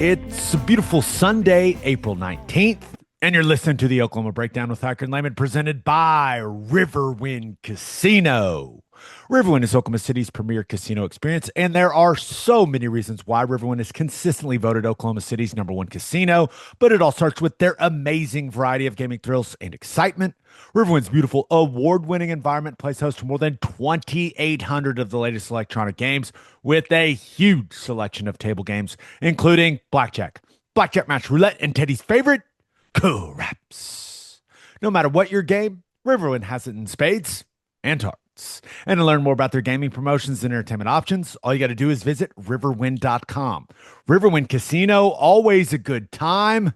It's a beautiful Sunday, April 19th, and you're listening to the Oklahoma Breakdown with Ikard and Lehman, presented by Riverwind Casino. Riverwind is Oklahoma City's premier casino experience, and there are so many reasons why Riverwind is consistently voted Oklahoma City's #1 casino, but it all starts with their amazing variety of gaming thrills and excitement. Riverwind's beautiful, award-winning environment plays host to more than 2,800 of the latest electronic games with a huge selection of table games, including blackjack, blackjack match roulette, and Teddy's favorite, co-raps. No matter what your game, Riverwind has it in spades and hearts. And to learn more about their gaming promotions and entertainment options, all you got to do is visit riverwind.com. Riverwind Casino, always a good time.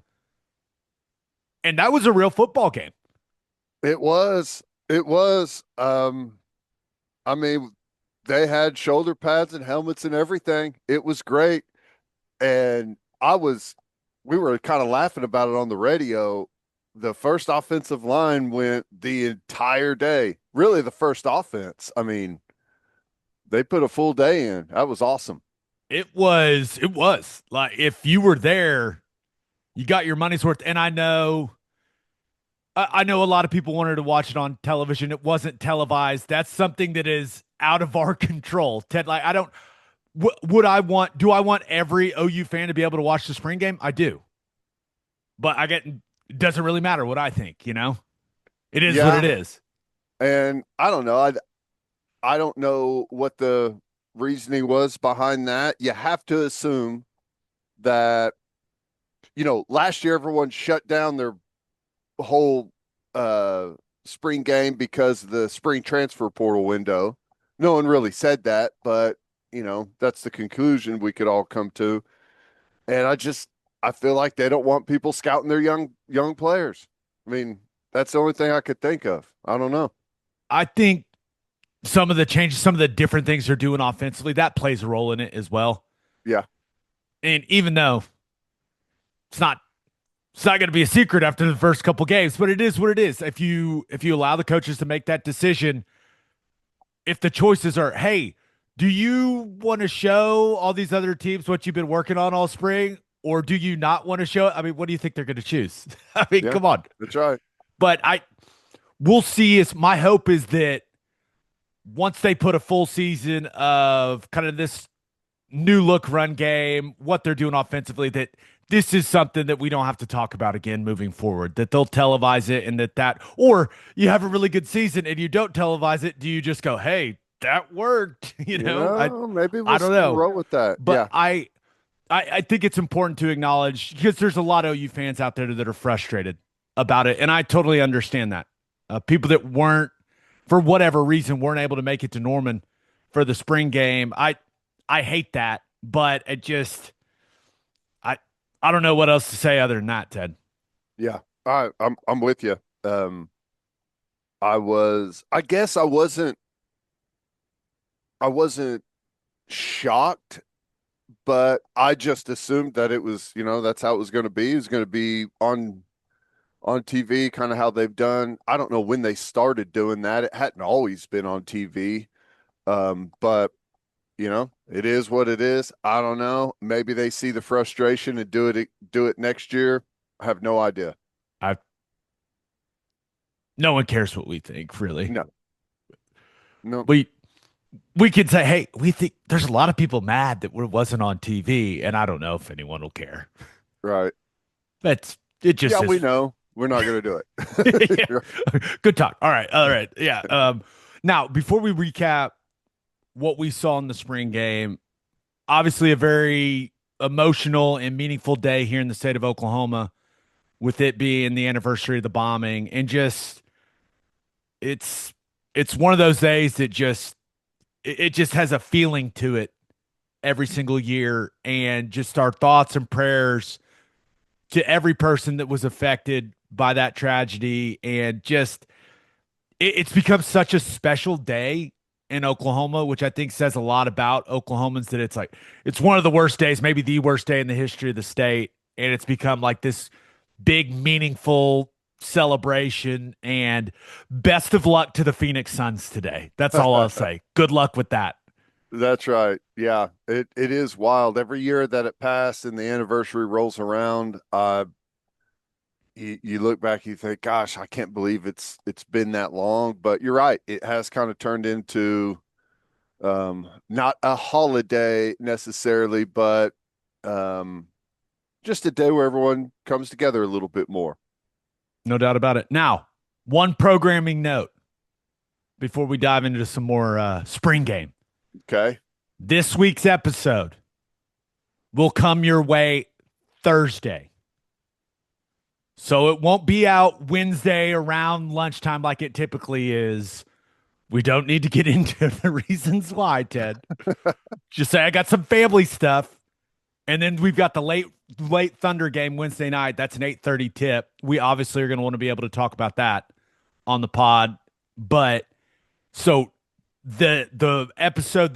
And that was a real football game. It was. It was. I mean, they had shoulder pads and helmets and everything. It was great. And we were kind of laughing about it on the radio. The first offensive line went the entire day. Really, the first offense. I mean, they put a full day in. That was awesome. It was. Like, if you were there, you got your money's worth. And I know a lot of people wanted to watch it on television. It wasn't televised. That's something that is out of our control. Ted, like, I don't, do I want every OU fan to be able to watch the spring game? I do. But it doesn't really matter what I think, you know? It is what it is. And I don't know. I don't know what the reasoning was behind that. You have to assume that, last year everyone shut down their whole spring game because of the spring transfer portal window. No one really said that, but that's the conclusion we could all come to. And I feel like they don't want people scouting their young players. I mean, that's the only thing I could think of. I don't know. I think some of the changes, some of the different things they're doing offensively, that plays a role in it as well. Yeah. And even though it's not going to be a secret after the first couple games, but it is what it is. If you allow the coaches to make that decision, if the choices are, hey, do you want to show all these other teams what you've been working on all spring, or do you not want to show it? I mean, what do you think they're going to choose? I mean, Yeah, come on. that's right. But we'll see. My hope is that once they put a full season of kind of this new look run game, what they're doing offensively, that this is something that we don't have to talk about again moving forward, that they'll televise it, and or you have a really good season and you don't televise it. Do you just go, hey, that worked? Maybe we'll I don't know. roll with that. But yeah. I think it's important to acknowledge, because there's a lot of OU fans out there that are frustrated about it. And I totally understand that. People that for whatever reason, weren't able to make it to Norman for the spring game. I hate that, but I don't know what else to say other than that, Ted. Yeah, I'm with you. I guess I wasn't shocked, but I just assumed that it was, that's how it was going to be. It was going to be on TV, kind of how they've done. I don't know when they started doing that. It hadn't always been on TV. But it is what it is. I don't know. Maybe they see the frustration and do it next year. I have no idea. No one cares what we think, really. No. We could say, hey, we think there's a lot of people mad that it wasn't on TV, and I don't know if anyone will care. Right. Yeah, we know. We're not going to do it. Yeah. Good talk. All right. Yeah. Now, before we recap what we saw in the spring game, obviously a very emotional and meaningful day here in the state of Oklahoma, with it being the anniversary of the bombing, and just it's one of those days that it just has a feeling to it every single year, and just our thoughts and prayers to every person that was affected by that tragedy. And just it's become such a special day in Oklahoma, which I think says a lot about Oklahomans, that it's one of the worst days, maybe the worst day in the history of the state. And it's become like this big, meaningful celebration, and best of luck to the Phoenix Suns today. That's all I'll say. Good luck with that. That's right. Yeah, it is wild. Every year that it passed and the anniversary rolls around, you look back, you think, gosh, I can't believe it's been that long. But you're right. It has kind of turned into not a holiday necessarily, but um, just a day where everyone comes together a little bit more. No doubt about it. Now, one programming note before we dive into some more spring game. Okay. This week's episode will come your way Thursday. So it won't be out Wednesday around lunchtime like it typically is. We don't need to get into the reasons why, Ted. Just say I got some family stuff. And then we've got the late Thunder game Wednesday night. That's an 8:30 tip. We obviously are going to want to be able to talk about that on the pod. But so the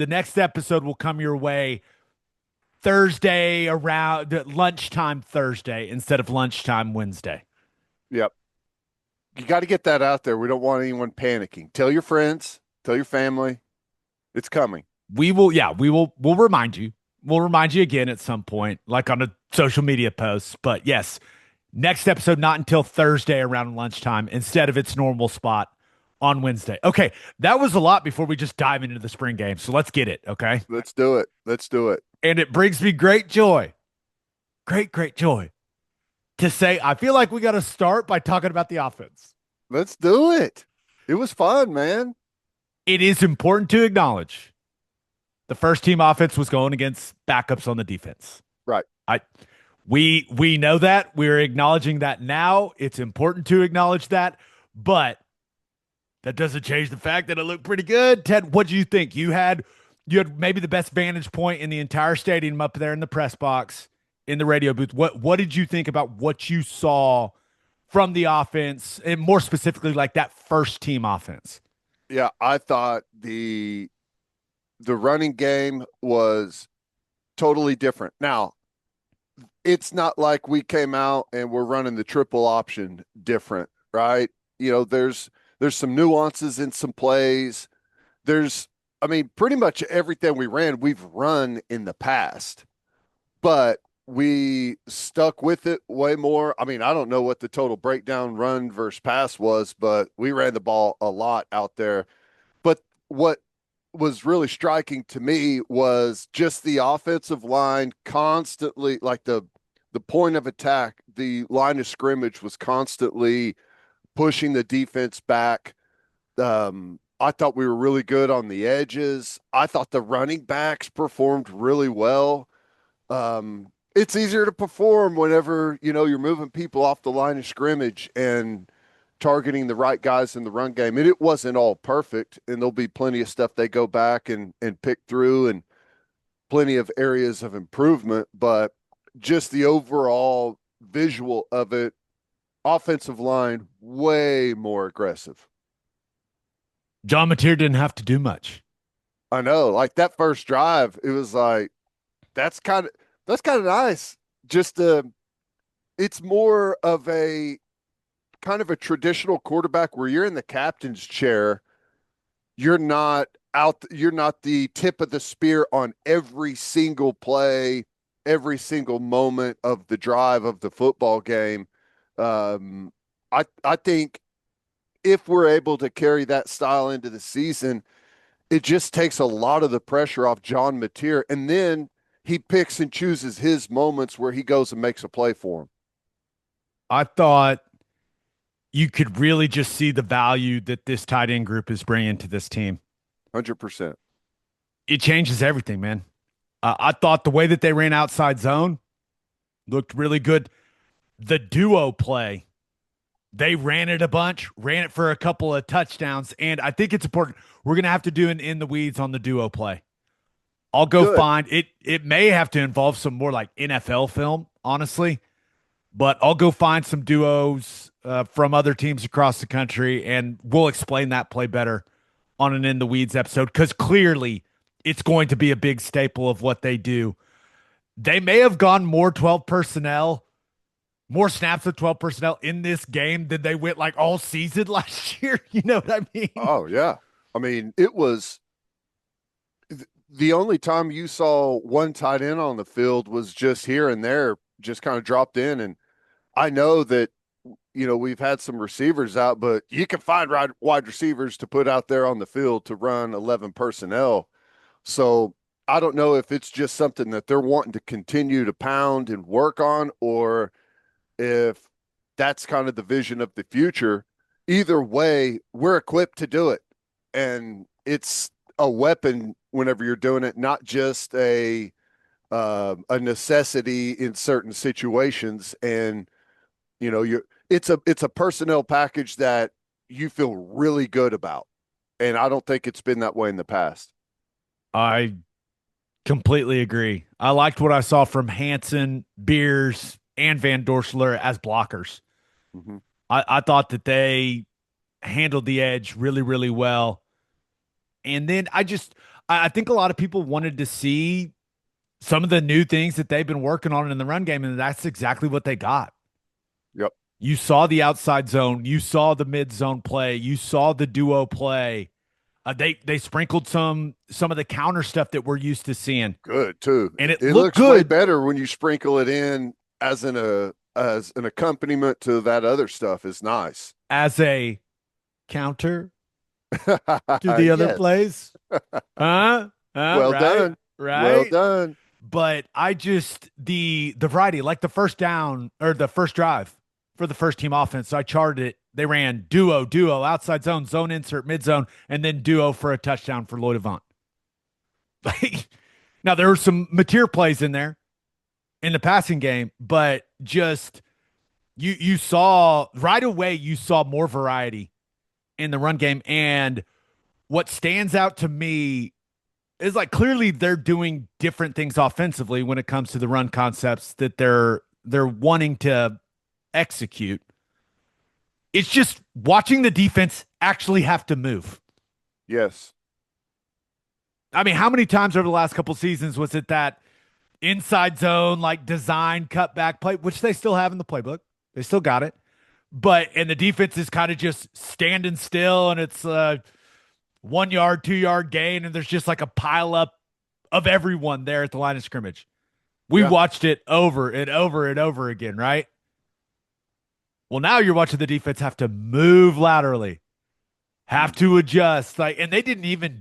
next episode will come your way Thursday around lunchtime Thursday instead of lunchtime Wednesday. Yep. You got to get that out there. We don't want anyone panicking. Tell your friends, tell your family, it's coming. We'll remind you. We'll remind you again at some point, like on a social media post. But yes, next episode not until Thursday around lunchtime instead of its normal spot on Wednesday. Okay, that was a lot before we just dive into the spring game. So let's get it, okay? Let's do it. Let's do it. And it brings me great joy to say I feel like we got to start by talking about the offense. Let's do it. It was fun, man. It is important to acknowledge the first team offense was going against backups on the defense. Right. We know that. We're acknowledging that now. It's important to acknowledge that, but that doesn't change the fact that it looked pretty good. Ted, what do you think? You had maybe the best vantage point in the entire stadium up there in the press box, in the radio booth. What did you think about what you saw from the offense, and more specifically, like that first team offense? Yeah, I thought the running game was totally different. Now, it's not like we came out and we're running the triple option different, right? There's some nuances in some plays. I mean, pretty much everything we ran, we've run in the past, but we stuck with it way more. I mean, I don't know what the total breakdown run versus pass was, but we ran the ball a lot out there. But what was really striking to me was just the offensive line constantly, like the point of attack, the line of scrimmage was constantly pushing the defense back. I thought we were really good on the edges. I thought the running backs performed really well. It's easier to perform whenever, you're moving people off the line of scrimmage and targeting the right guys in the run game. And it wasn't all perfect, and there'll be plenty of stuff they go back and pick through and plenty of areas of improvement, but just the overall visual of it, offensive line, way more aggressive. John Mateer didn't have to do much. I know, like that first drive, it was like, that's kind of nice. Just it's more of a kind of a traditional quarterback where you're in the captain's chair. You're not the tip of the spear on every single play, every single moment of the drive of the football game. I think if we're able to carry that style into the season, it just takes a lot of the pressure off John Mateer, and then he picks and chooses his moments where he goes and makes a play for him. I thought you could really just see the value that this tight end group is bringing to this team. 100%. It changes everything, man. I thought the way that they ran outside zone looked really good. The duo play, they ran it a bunch, ran it for a couple of touchdowns, and I think it's important. We're going to have to do an in the weeds on the duo play. I'll go find it. It may have to involve some more like NFL film, honestly, but I'll go find some duos from other teams across the country, and we'll explain that play better on an in the weeds episode, because clearly it's going to be a big staple of what they do. They may have gone more 12 personnel, more snaps of 12 personnel in this game than they went like all season last year. You know what I mean? Oh, yeah. I mean, it was the only time you saw one tight end on the field was just here and there, just kind of dropped in. And I know that, we've had some receivers out, but you can find wide receivers to put out there on the field to run 11 personnel. So I don't know if it's just something that they're wanting to continue to pound and work on, or if that's kind of the vision of the future. Either way, we're equipped to do it. And it's a weapon whenever you're doing it, not just a necessity in certain situations. And it's a personnel package that you feel really good about. And I don't think it's been that way in the past. I completely agree. I liked what I saw from Hansen, Beers, and Van Dorsler as blockers. Mm-hmm. I thought that they handled the edge really, really well. And then I think a lot of people wanted to see some of the new things that they've been working on in the run game, and that's exactly what they got. Yep. You saw the outside zone, you saw the mid zone play, you saw the duo play. They sprinkled some of the counter stuff that we're used to seeing. Good too. And it It looked looks way good better when you sprinkle it in as an accompaniment to that other stuff. Is nice. as a counter to the other Yes. plays. Huh? Well Right? done. Well Right? done. But I just the variety, like the first down or the first drive for the first team offense. So I charted it. They ran duo, outside zone, zone insert, mid zone, and then duo for a touchdown for Lloyd Avant. Like, now there were some material plays in there in the passing game, but just you saw right away, you saw more variety in the run game. And what stands out to me is like clearly they're doing different things offensively when it comes to the run concepts that they're wanting to execute. It's just watching the defense actually have to move. Yes. I mean, how many times over the last couple seasons was it that inside zone, like design cutback play, which they still have in the playbook? They still got it. And the defense is kind of just standing still and it's 1 yard, 2 yard gain, and there's just like a pile up of everyone there at the line of scrimmage. We watched it over and over and over again, right? Well, now you're watching the defense have to move laterally, have to adjust. And they didn't even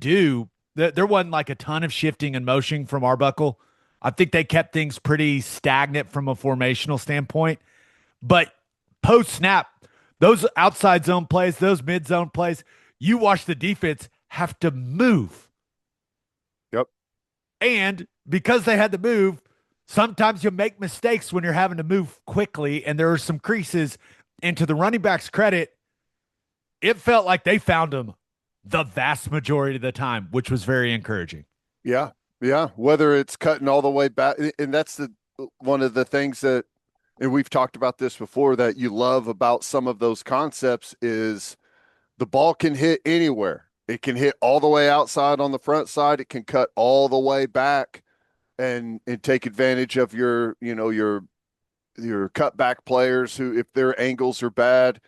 there wasn't like a ton of shifting and motion from Arbuckle. I think they kept things pretty stagnant from a formational standpoint. But post snap, those outside zone plays, those mid zone plays, you watch the defense have to move. Yep. And because they had to move, sometimes you make mistakes when you're having to move quickly, and there are some creases. And to the running back's credit, it felt like they found them the vast majority of the time, which was very encouraging. Yeah. Yeah. Whether it's cutting all the way back, and that's one of the things that, and we've talked about this before, that you love about some of those concepts is the ball can hit anywhere. It can hit all the way outside on the front side. It can cut all the way back and take advantage of your cutback players who, if their angles are bad.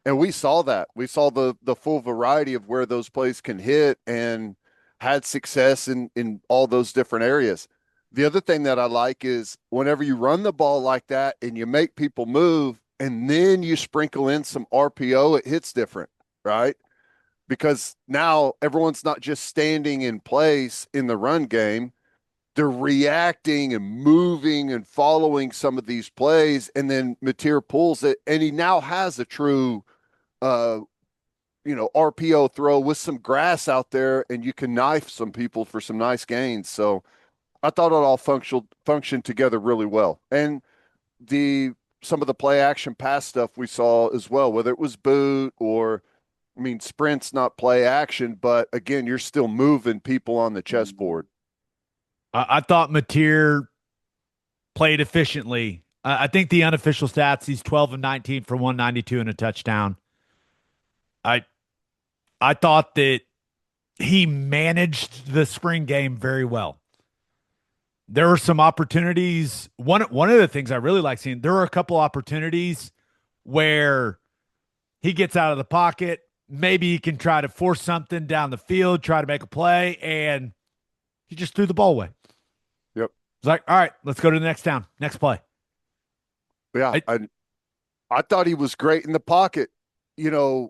And we saw that. We saw the full variety of where those plays can hit and had success in all those different areas. The other thing that I like is whenever you run the ball like that and you make people move and then you sprinkle in some RPO, it hits different, right? Because now everyone's not just standing in place in the run game. They're reacting and moving and following some of these plays, and then Mateer pulls it, and he now has a true RPO throw with some grass out there, and you can knife some people for some nice gains. So I thought it all functioned together really well. And some of the play action pass stuff we saw as well, whether it was boot or, I mean, sprint's not play action, but again, you're still moving people on the chessboard. I thought Mateer played efficiently. I think the unofficial stats, he's 12 of 19 for 192 and a touchdown. I thought that he managed the spring game very well. There were some opportunities. One of the things I really like seeing, there were a couple opportunities where he gets out of the pocket. Maybe he can try to force something down the field, try to make a play, and He just threw the ball away. Yep. It's like, all right, let's go to the next down, next play. Yeah. I thought he was great in the pocket. You know,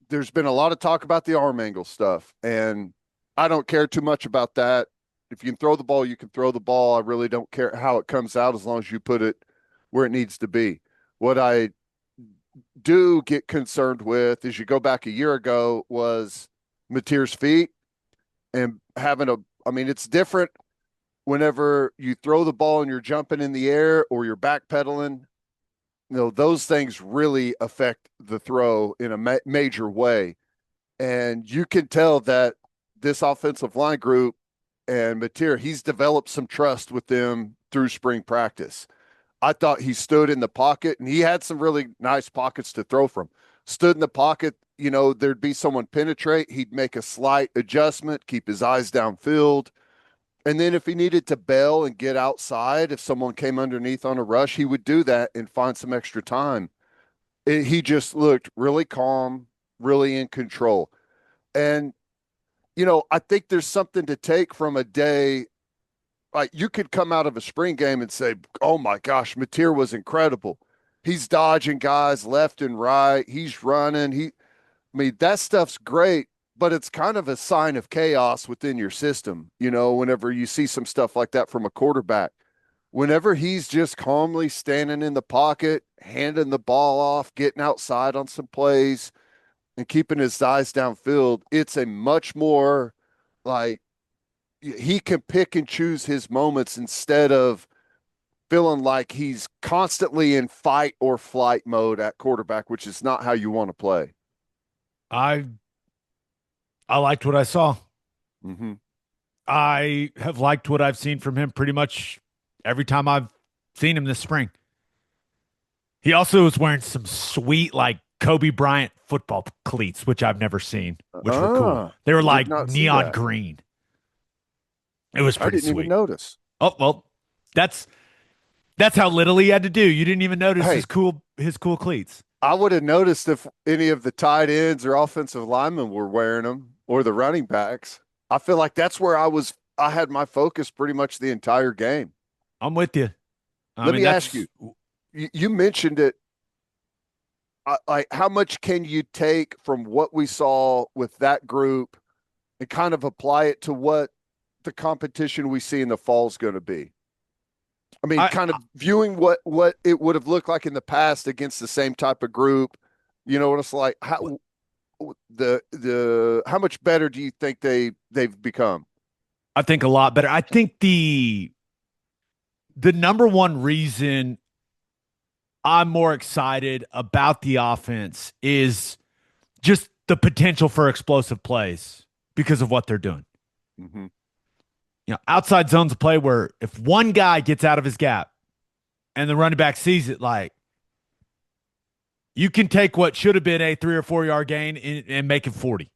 there's been a lot of talk about the arm angle stuff, and I don't care too much about that. If you can throw the ball, you can throw the ball. I really don't care how it comes out as long as you put it where it needs to be. What I do get concerned with, as you go back a year ago, was Mateer's feet and having I mean, it's different whenever you throw the ball and you're jumping in the air or you're backpedaling. You know, those things really affect the throw in a major way. And you can tell that this offensive line group and Mateer, he's developed some trust with them through spring practice. I thought he stood in the pocket, and he had some really nice pockets to throw from. Stood in the pocket, you know, there'd be someone penetrate. He'd make a slight adjustment, keep his eyes downfield. And then if he needed to bail and get outside, if someone came underneath on a rush, he would do that and find some extra time. He just looked really calm, really in control. And, you know, I think there's something to take from a day. Like, you could come out of a spring game and say, oh my gosh, Mateer was incredible. He's dodging guys left and right. He's running. I mean, that stuff's great, but it's kind of a sign of chaos within your system. You know, whenever you see some stuff like that from a quarterback, whenever he's just calmly standing in the pocket, handing the ball off, getting outside on some plays and keeping his eyes downfield, it's a much more like, he can pick and choose his moments instead of feeling like he's constantly in fight or flight mode at quarterback, which is not how you want to play. I liked what I saw. Mm-hmm. I have liked what I've seen from him pretty much every time I've seen him this spring. He also was wearing some sweet, like, Kobe Bryant football cleats, which I've never seen, which were cool. They were like neon green. It was pretty sweet. I didn't even notice. Oh, well, that's how little he had to do. You didn't even notice his cool cleats. I would have noticed if any of the tight ends or offensive linemen were wearing them, or the running backs. I feel like that's where I had my focus pretty much the entire game. I'm with you. Let me ask you, you mentioned it. Like, how much can you take from what we saw with that group and kind of apply it to what the competition we see in the fall is going to be? I mean, kind of viewing what it would have looked like in the past against the same type of group. You know what it's like? How much better do you think they've become? I think a lot better. I think the number one reason I'm more excited about the offense is just the potential for explosive plays because of what they're doing. Mm-hmm. You know, outside zones of play where if one guy gets out of his gap and the running back sees it, like, you can take what should have been a 3 or 4 yard gain and make it 40.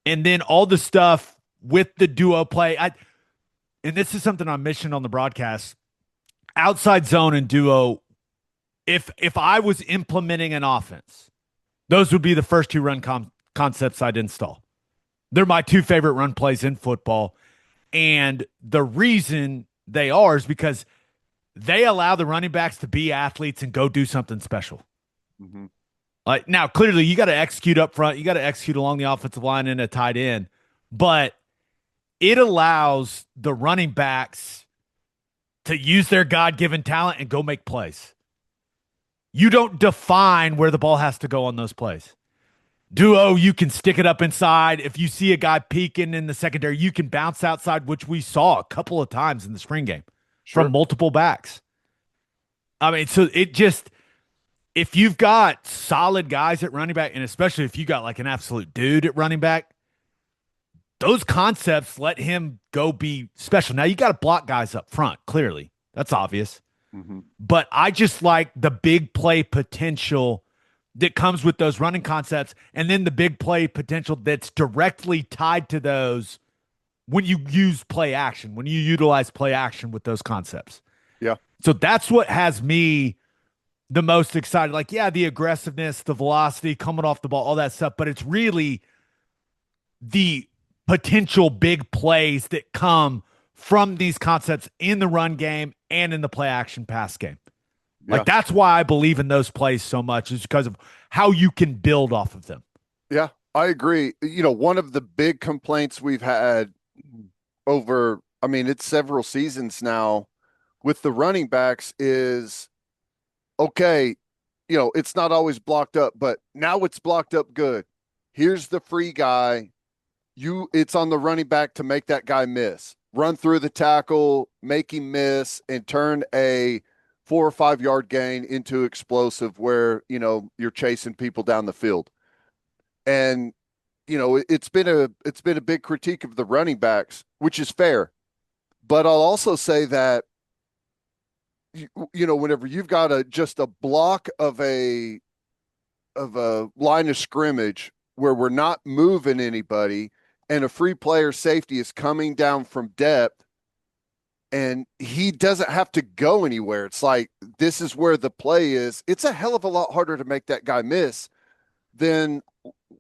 And then all the stuff with the duo play. And this is something I mentioned on the broadcast. Outside zone and duo, if I was implementing an offense, those would be the first two run concepts I'd install. They're my two favorite run plays in football. And the reason they are is because they allow the running backs to be athletes and go do something special. Mm-hmm. Like, now, clearly, you got to execute up front. You got to execute along the offensive line and a tight end. But it allows the running backs to use their God-given talent and go make plays. You don't define where the ball has to go on those plays. Duo, you can stick it up inside. If you see a guy peeking in the secondary, you can bounce outside, which we saw a couple of times in the spring game from multiple backs. I mean, so it just, if you've got solid guys at running back, and especially if you got like an absolute dude at running back, those concepts let him go be special. Now, you got to block guys up front, clearly. That's obvious. Mm-hmm. But I just like the big play potential that comes with those running concepts, and then the big play potential that's directly tied to those when you use play action, when you utilize play action with those concepts. Yeah. So that's what has me the most excited. Like, yeah, the aggressiveness, the velocity, coming off the ball, all that stuff, but it's really the potential big plays that come from these concepts in the run game and in the play action pass game. Like Yeah. that's why I believe in those plays so much is because of how you can build off of them. Yeah, I agree. One of the big complaints we've had over, I mean, it's several seasons now with the running backs is okay, it's not always blocked up, but now it's blocked up good. Here's the free guy. It's on the running back to make that guy miss. Run through the tackle, make him miss, and turn a 4 or 5 yard gain into explosive where, you're chasing people down the field. And it's been a big critique of the running backs, which is fair. But I'll also say that whenever you've got just a block of a line of scrimmage where we're not moving anybody and a free player safety is coming down from depth and he doesn't have to go anywhere. It's like this is where the play is. It's a hell of a lot harder to make that guy miss than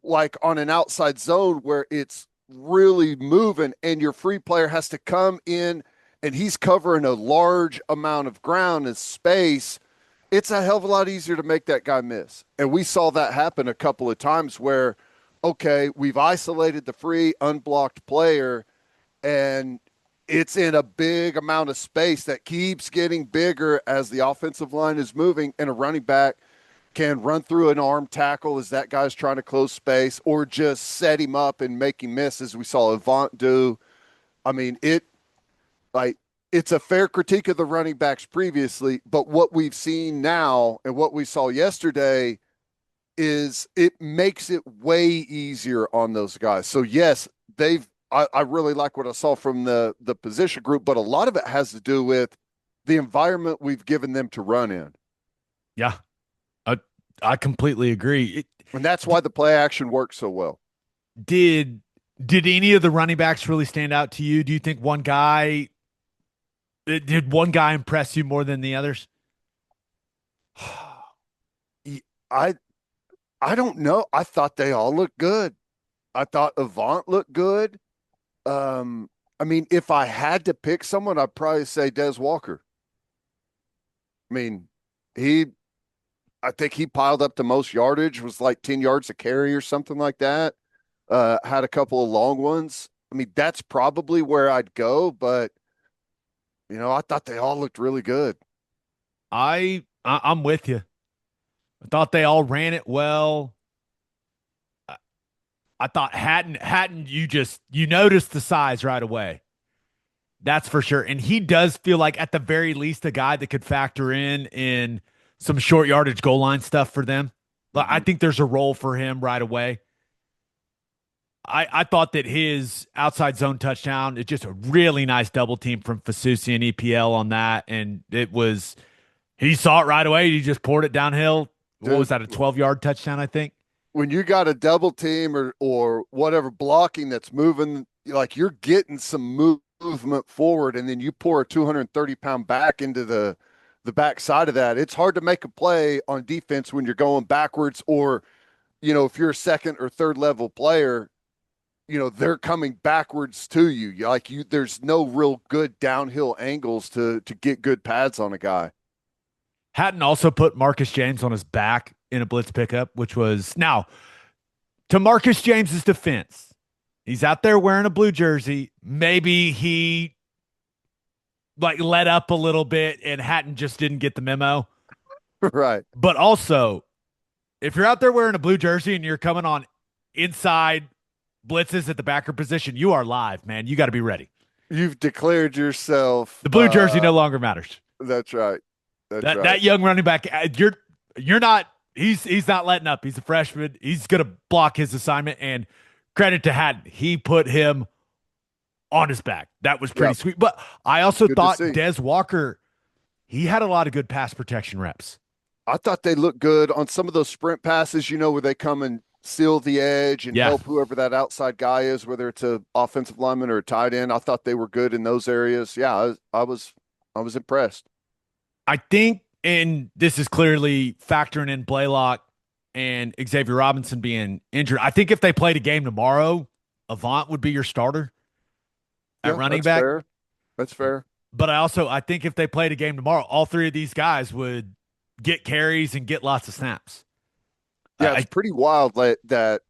like on an outside zone where it's really moving and your free player has to come in and he's covering a large amount of ground and space. It's a hell of a lot easier to make that guy miss. And we saw that happen a couple of times where, okay, we've isolated the free unblocked player and it's in a big amount of space that keeps getting bigger as the offensive line is moving and a running back can run through an arm tackle as that guy's trying to close space or just set him up and make him miss as we saw Avant do. I mean, it's a fair critique of the running backs previously, but what we've seen now and what we saw yesterday is it makes it way easier on those guys. So yes, I really like what I saw from the position group, but a lot of it has to do with the environment we've given them to run in. Yeah. I completely agree. And that's why the play action works so well. Did any of the running backs really stand out to you? Do you think did one guy impress you more than the others? I I don't know. I thought they all looked good. I thought Avant looked good. I mean, if I had to pick someone, I'd probably say Des Walker. I mean, I think he piled up the most yardage, was like 10 yards a carry or something like that. Had a couple of long ones. I mean, that's probably where I'd go, but I thought they all looked really good. I'm with you. I thought they all ran it well. I thought Hatton, you noticed the size right away. That's for sure. And he does feel like at the very least a guy that could factor in some short yardage goal line stuff for them. I think there's a role for him right away. I thought that his outside zone touchdown is just a really nice double team from Fasusi and EPL on that. And he saw it right away. He just poured it downhill. What was that, a 12-yard touchdown, I think? When you got a double team or whatever blocking that's moving, like you're getting some movement forward, and then you pour a 230-pound back into the back side of that. It's hard to make a play on defense when you're going backwards, or if you're a second or third level player, they're coming backwards to you. There's no real good downhill angles to get good pads on a guy. Hatton also put Marcus James on his back in a blitz pickup, which was now to Marcus James's defense. He's out there wearing a blue jersey. Maybe he let up a little bit and Hatton just didn't get the memo. Right. But also, if you're out there wearing a blue jersey and you're coming on inside blitzes at the backer position, you are live, man. You got to be ready. You've declared yourself. The blue jersey no longer matters. That's right. That young running back, you're not. He's not letting up. He's a freshman. He's gonna block his assignment. And credit to Hatton, he put him on his back. That was pretty sweet. But I also thought Des Walker, he had a lot of good pass protection reps. I thought they looked good on some of those sprint passes. Where they come and seal the edge and help whoever that outside guy is, whether it's a offensive lineman or a tight end. I thought they were good in those areas. Yeah, I was impressed. I think, and this is clearly factoring in Blaylock and Xavier Robinson being injured. I think if they played a game tomorrow, Avant would be your starter at Yeah, running that's back. fair. That's fair. But I think if they played a game tomorrow, all three of these guys would get carries and get lots of snaps. Yeah, it's pretty wild that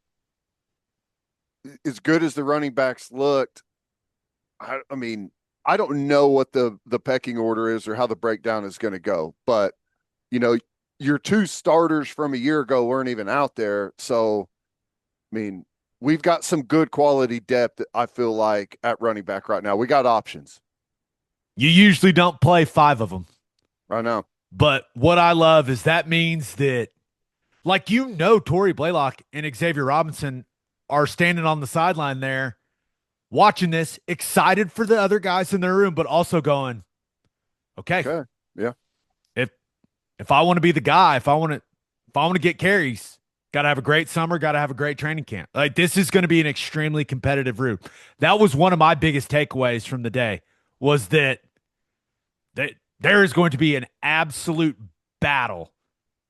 as good as the running backs looked, I mean, I don't know what the pecking order is or how the breakdown is going to go, but you know, your two starters from a year ago weren't even out there. So, I mean, we've got some good quality depth, I feel like, at running back right now. We got options. You usually don't play five of them. I know. But what I love is that means that, like, Torrey Blaylock and Xavier Robinson are standing on the sideline there watching this, excited for the other guys in their room, but also going, okay. Yeah. If I want to be the guy, if I want to get carries, got to have a great summer, got to have a great training camp. Like, this is going to be an extremely competitive room. That was one of my biggest takeaways from the day, was that there is going to be an absolute battle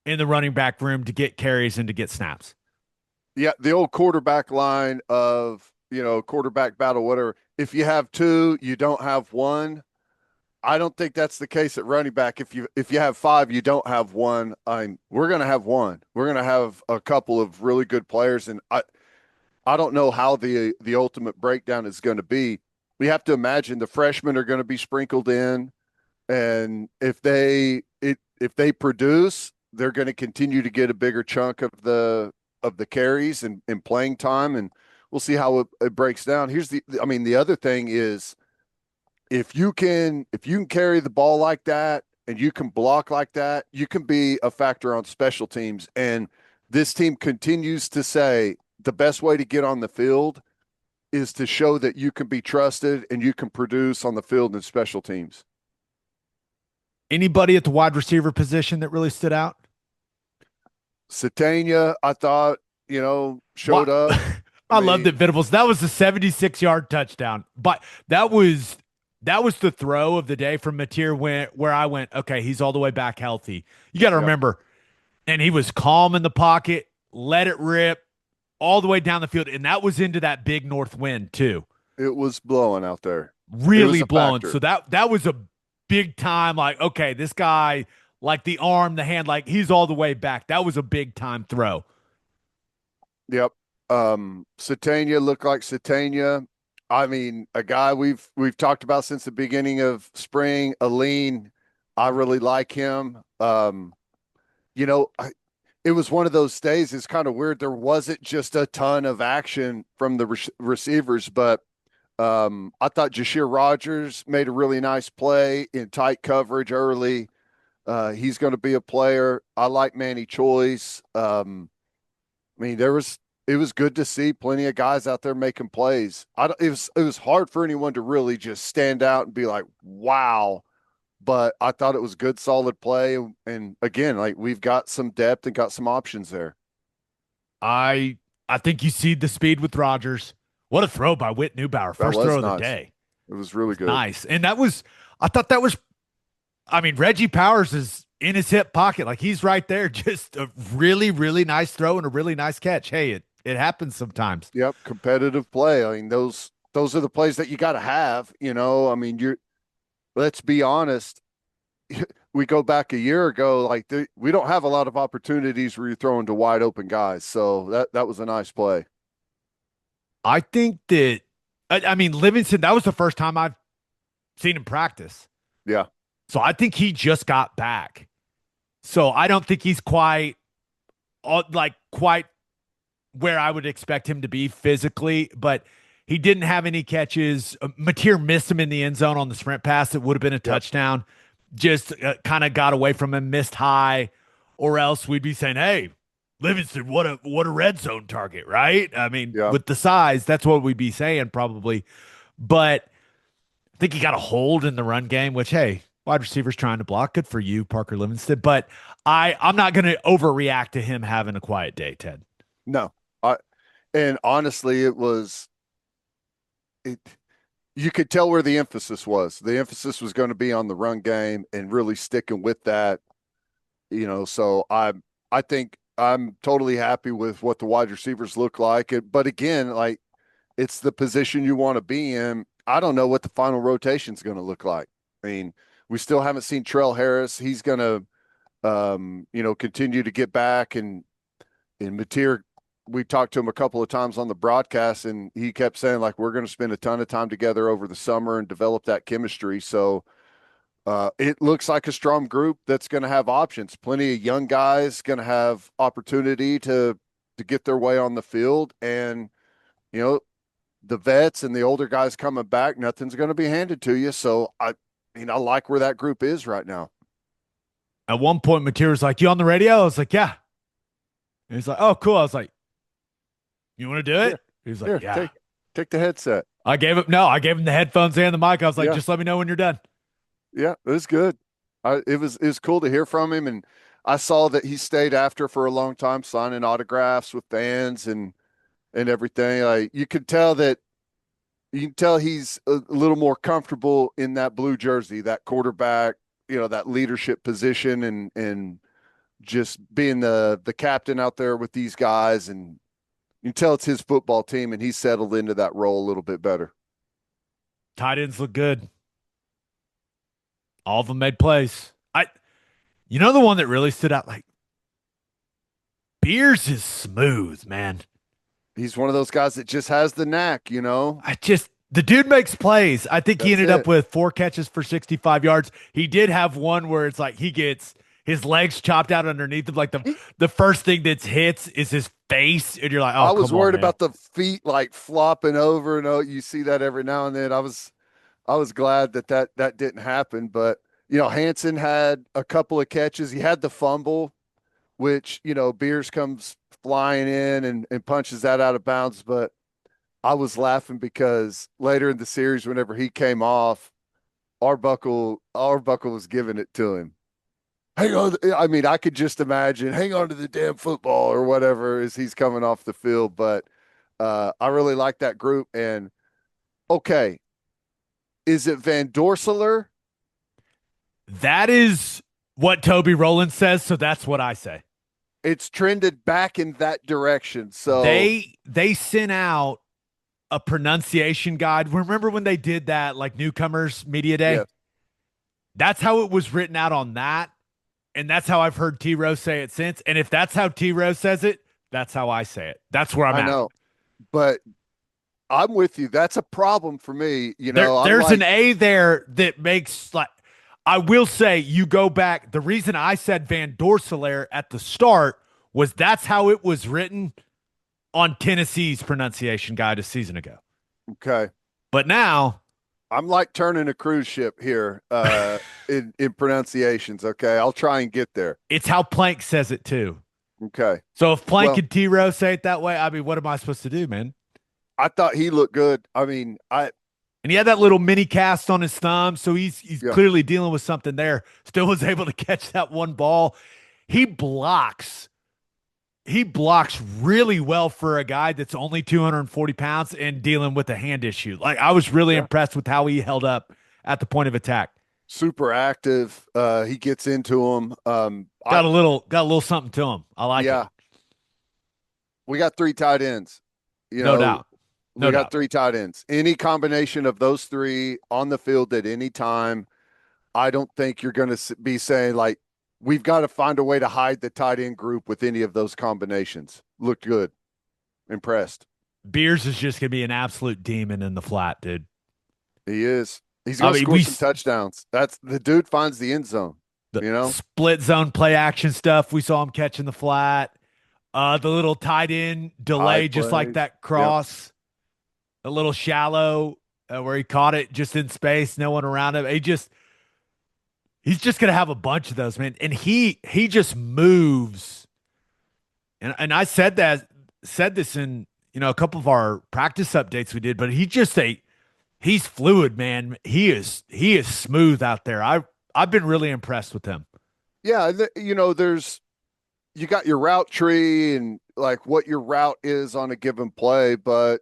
in the running back room to get carries and to get snaps. Yeah, the old quarterback line of, quarterback battle, whatever. If you have two, you don't have one. I don't think that's the case at running back. If you have five, you don't have one. We're going to have one. We're going to have a couple of really good players, and I don't know how the ultimate breakdown is going to be. We have to imagine the freshmen are going to be sprinkled in, and if they produce, they're going to continue to get a bigger chunk of the carries and playing time, and we'll see how it breaks down. The other thing is, if you can carry the ball like that and you can block like that, you can be a factor on special teams. And this team continues to say the best way to get on the field is to show that you can be trusted and you can produce on the field and special teams. Anybody at the wide receiver position that really stood out? Satania, I thought, showed up. I loved it, Venables. That was a 76-yard touchdown. But that was the throw of the day from Mateer where I went, okay, he's all the way back healthy. You got to remember, and he was calm in the pocket, let it rip all the way down the field, and that was into that big north wind too. It was blowing out there. Really blowing. Factor. So that was a big time, like, okay, this guy, like the arm, the hand, like he's all the way back. That was a big time throw. Yep. Satania looked like Satania. I mean, a guy we've talked about since the beginning of spring, Aline. I really like him. It was one of those days. It's kind of weird. There wasn't just a ton of action from the receivers, but I thought Jashir Rogers made a really nice play in tight coverage early. He's going to be a player. I like Manny Choice. It was good to see plenty of guys out there making plays. It was hard for anyone to really just stand out and be like, wow. But I thought it was good, solid play. And again, like, we've got some depth and got some options there. I think you see the speed with Rogers. What a throw by Whit Neubauer. First throw of the day. It was really good. Nice. And I thought that was, Reggie Powers is in his hip pocket. Like, he's right there. Just a really, really nice throw and a really nice catch. Hey, it happens sometimes. Yep. Competitive play. I mean, those are the plays that you got to have, let's be honest. We go back a year ago, like, we don't have a lot of opportunities where you're throwing to wide open guys. So that was a nice play. I think that, Livingston, that was the first time I've seen him practice. Yeah. So I think he just got back. So I don't think he's quite where I would expect him to be physically, but he didn't have any catches. Mateer missed him in the end zone on the sprint pass. It would have been a touchdown. Just kind of got away from him, missed high, or else we'd be saying, hey, Livingston, what a red zone target, right? With the size, that's what we'd be saying probably. But I think he got a hold in the run game, which, hey, wide receivers trying to block. Good for you, Parker Livingston. But I'm not going to overreact to him having a quiet day, Ted. No. And honestly, you could tell where the emphasis was. The emphasis was going to be on the run game and really sticking with that. So I think I'm totally happy with what the wide receivers look like. But again, like, it's the position you want to be in. I don't know what the final rotation is going to look like. I mean, we still haven't seen Trell Harris. He's going to, continue to get back. And Mateer, we talked to him a couple of times on the broadcast, and he kept saying, like, we're going to spend a ton of time together over the summer and develop that chemistry. So it looks like a strong group that's going to have options. Plenty of young guys going to have opportunity to get their way on the field. And, the vets and the older guys coming back, nothing's going to be handed to you. So I like where that group is right now. At one point, Mateer was like, "You on the radio?" I was like, "Yeah." And he's like, "Oh, cool." I was like, "You want to do it?" Here, He was like, "Yeah." Take the headset. I gave him the headphones and the mic. I was like, "Just let me know when you're done." Yeah, it was good. It was cool to hear from him, and I saw that he stayed after for a long time, signing autographs with fans and everything. Like you can tell he's a little more comfortable in that blue jersey, that quarterback, that leadership position, and just being the captain out there with these guys. And you can tell it's his football team, and he's settled into that role a little bit better. Tight ends look good. All of them made plays. The one that really stood out, like, Beers is smooth, man. He's one of those guys that just has the knack, The dude makes plays. I think he ended up it. with 4 catches for 65 yards. He did have one where it's like he gets his legs chopped out underneath him. Like the first thing that hits is his face. And you're like, oh, I was worried man. about the feet like flopping over. And you see that every now and then. I was glad that didn't happen. But, Hansen had a couple of catches. He had the fumble, which, Beers comes flying in and punches that out of bounds. But I was laughing because later in the series, whenever he came off, Arbuckle was giving it to him. Hang on. I mean, I could just imagine, hang on to the damn football or whatever as he's coming off the field. But I really like that group. And okay, is it Van Dorselaar? That is what Toby Rowland says, so that's what I say. It's trended back in that direction. So they sent out a pronunciation guide. Remember when they did that like newcomers media day? Yeah. That's how it was written out on that. And that's how I've heard T Rose say it since. And if that's how T Rose says it, that's how I say it. That's where I'm at. I know. But I'm with you. That's a problem for me. There's an A there that makes like I will say you go back. The reason I said Van Dorselaar at the start was that's how it was written on Tennessee's pronunciation guide a season ago. Okay. But now I'm like turning a cruise ship here in pronunciations. Okay. I'll try and get there. It's how Plank says it too. Okay. So if Plank and T Rose say it that way, I mean, what am I supposed to do, man? I thought he looked good. I mean, and he had that little mini cast on his thumb, so he's clearly dealing with something there. Still was able to catch that one ball. He blocks really well for a guy that's only 240 pounds and dealing with a hand issue. Like I was really impressed with how he held up at the point of attack. Super active. He gets into him. Got a little something to him. I like it. We got 3 tight ends. No doubt. We got 3 tight ends. Any combination of those 3 on the field at any time, I don't think you're going to be saying like, we've got to find a way to hide the tight end group with any of those combinations. Looked good. Impressed. Beers is just going to be an absolute demon in the flat, dude. He is. He's going to score some touchdowns. That's the dude finds the end zone. Split zone play action stuff. We saw him catching the flat. The little tight end delay, just like that cross. A little shallow where he caught it just in space, no one around him. He's just gonna have a bunch of those, man. And he just moves. And I said this in a couple of our practice updates we did, but he's fluid, man. He is smooth out there. I've been really impressed with him. Yeah, you got your route tree and like what your route is on a given play, but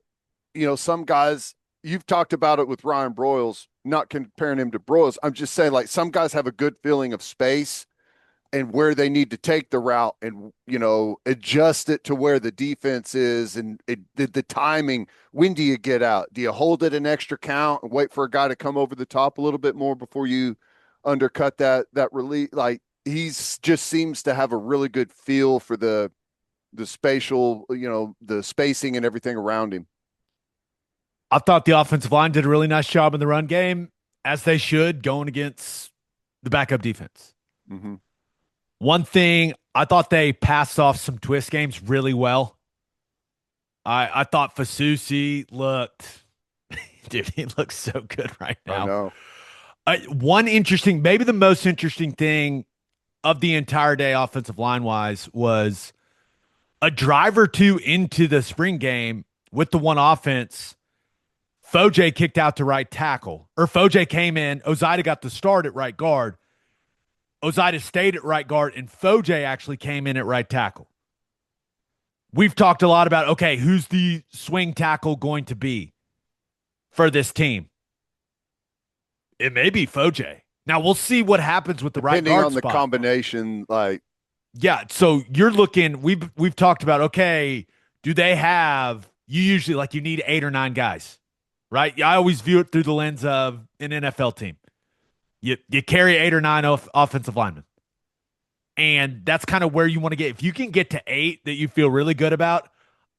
some guys, you've talked about it with Ryan Broyles, not comparing him to Broyles. I'm just saying like some guys have a good feeling of space and where they need to take the route and, adjust it to where the defense is and the timing. When do you get out? Do you hold it an extra count and wait for a guy to come over the top a little bit more before you undercut that release? Like, he's just seems to have a really good feel for the spatial, the spacing and everything around him. I thought the offensive line did a really nice job in the run game, as they should, going against the backup defense. Mm-hmm. One thing, I thought they passed off some twist games really well. I thought Fasusi looked, dude, he looks so good right now. I know. One interesting, maybe the most interesting thing of the entire day, offensive line wise, was a drive or two into the spring game with the one offense. Foje kicked out to right tackle, or Foje came in. Ozida got the start at right guard. Ozida stayed at right guard, and Foje actually came in at right tackle. We've talked a lot about, okay, who's the swing tackle going to be for this team? It may be Foje. Now, we'll see what happens with the right guard Depending on the spot. combination, like. Yeah, so you're looking, we've talked about, okay, do they have, you usually, like, you need 8 or 9 guys, right? I always view it through the lens of an NFL team. You carry 8 or 9 offensive linemen. And that's kind of where you want to get. If you can get to 8 that you feel really good about,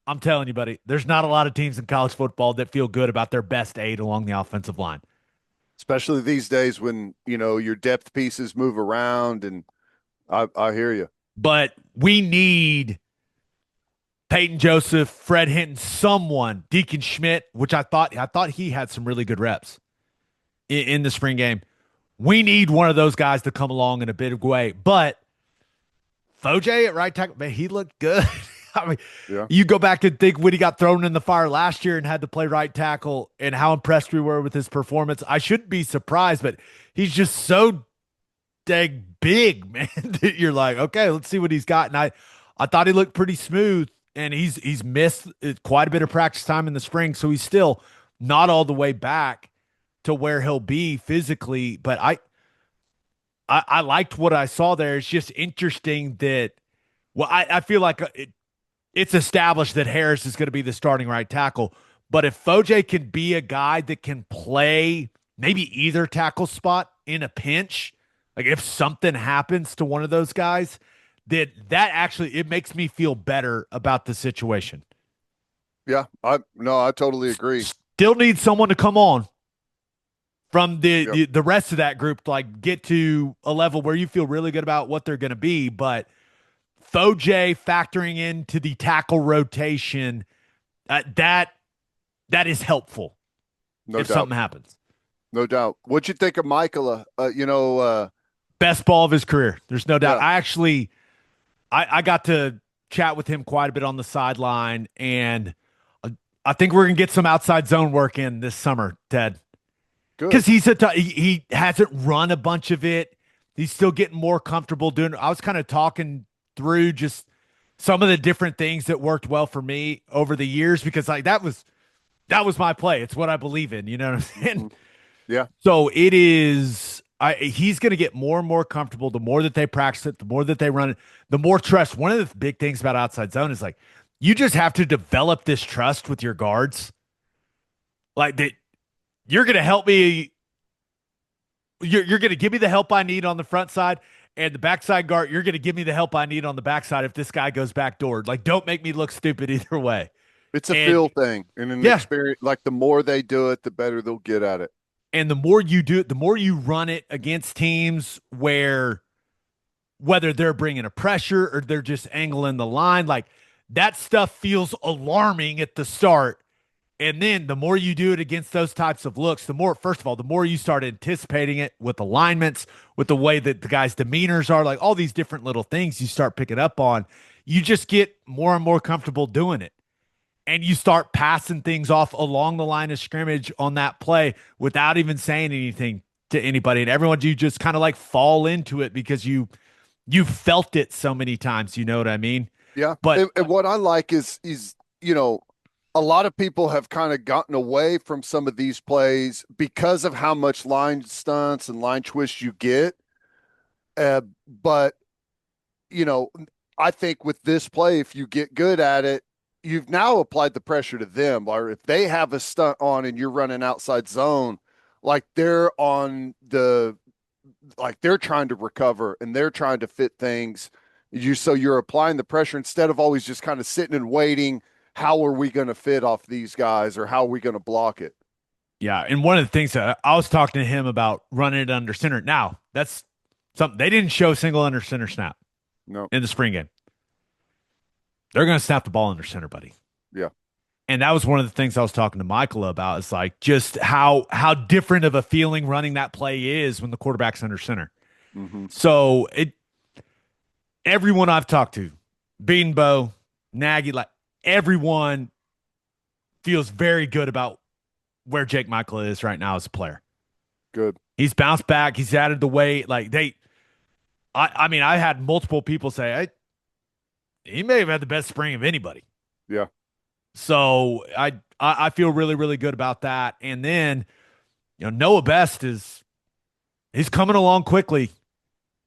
I'm telling you, buddy, there's not a lot of teams in college football that feel good about their best 8 along the offensive line. Especially these days when, your depth pieces move around, and I hear you. But we need Peyton Joseph, Fred Hinton, someone, Deacon Schmidt, which I thought he had some really good reps in the spring game. We need one of those guys to come along in a big way. But Foje at right tackle, man, he looked good. I mean, yeah. You go back and think when he got thrown in the fire last year and had to play right tackle and how impressed we were with his performance. I shouldn't be surprised, but he's just so dang big, man, that you're like, okay, let's see what he's got. And I thought he looked pretty smooth, and he's missed quite a bit of practice time in the spring, so he's still not all the way back to where he'll be physically. But I liked what I saw there. It's just interesting that, well, I feel like it's established that Harris is going to be the starting right tackle. But if Foje can be a guy that can play maybe either tackle spot in a pinch, like if something happens to one of those guys, that actually, it makes me feel better about the situation. Yeah, I totally agree. Still need someone to come on from the rest of that group to like get to a level where you feel really good about what they're going to be. But Foje factoring into the tackle rotation, that is helpful if something happens. No doubt. What'd you think of Michaela? Best ball of his career. There's no doubt. Yeah. I got to chat with him quite a bit on the sideline, and I think we're going to get some outside zone work in this summer, Ted. Good. Because he hasn't run a bunch of it. He's still getting more comfortable doing it. I was kind of talking through just some of the different things that worked well for me over the years, because like that was my play. It's what I believe in. You know what I'm saying? Yeah. So it is. He's going to get more and more comfortable the more that they practice it, the more that they run it, the more trust. One of the big things about outside zone is like you just have to develop this trust with your guards. Like that, you're going to help me. You're going to give me the help I need on the front side, and the backside guard, you're going to give me the help I need on the backside if this guy goes backdoor. Like, don't make me look stupid either way. It's a feel thing, and an experience. Like the more they do it, the better they'll get at it. And the more you do it, the more you run it against teams where, whether they're bringing a pressure or they're just angling the line, like that stuff feels alarming at the start. And then the more you do it against those types of looks, the more, first of all, the more you start anticipating it with alignments, with the way that the guys' demeanors are, like all these different little things you start picking up on, you just get more and more comfortable doing it. And you start passing things off along the line of scrimmage on that play without even saying anything to anybody. And everyone, you just kind of like fall into it because you felt it so many times. You know what I mean? Yeah. But and what I like is, a lot of people have kind of gotten away from some of these plays because of how much line stunts and line twists you get. But I think with this play, if you get good at it, you've now applied the pressure to them. Or if they have a stunt on and you're running outside zone, like they're on the, like they're trying to recover and they're trying to fit things. So you're applying the pressure instead of always just kind of sitting and waiting. How are we going to fit off these guys, or how are we going to block it? Yeah, and one of the things that I was talking to him about running it under center. Now, that's something they didn't show single under center snap No. in the spring game. They're going to snap the ball under center, buddy. Yeah. And that was one of the things I was talking to Michael about. It's like just how different of a feeling running that play is when the quarterback's under center. Mm-hmm. So everyone I've talked to, Beanbo, Nagy, like everyone feels very good about where Jake Michael is right now as a player. Good. He's bounced back. He's added the weight. Like I mean, I had multiple people say he may have had the best spring of anybody. Yeah. So I feel really, really good about that. And then, Noah Best he's coming along quickly.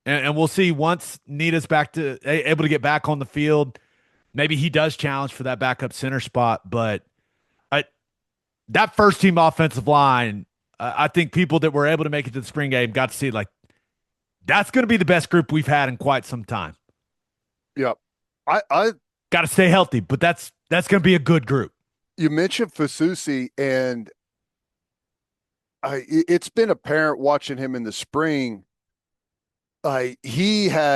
And we'll see once Nita's able to get back on the field. Maybe he does challenge for that backup center spot. But that first team offensive line, I think people that were able to make it to the spring game got to see, like, that's going to be the best group we've had in quite some time. Yep. I got to stay healthy, but that's going to be a good group. You mentioned Fasusi, and it's been apparent watching him in the spring. He's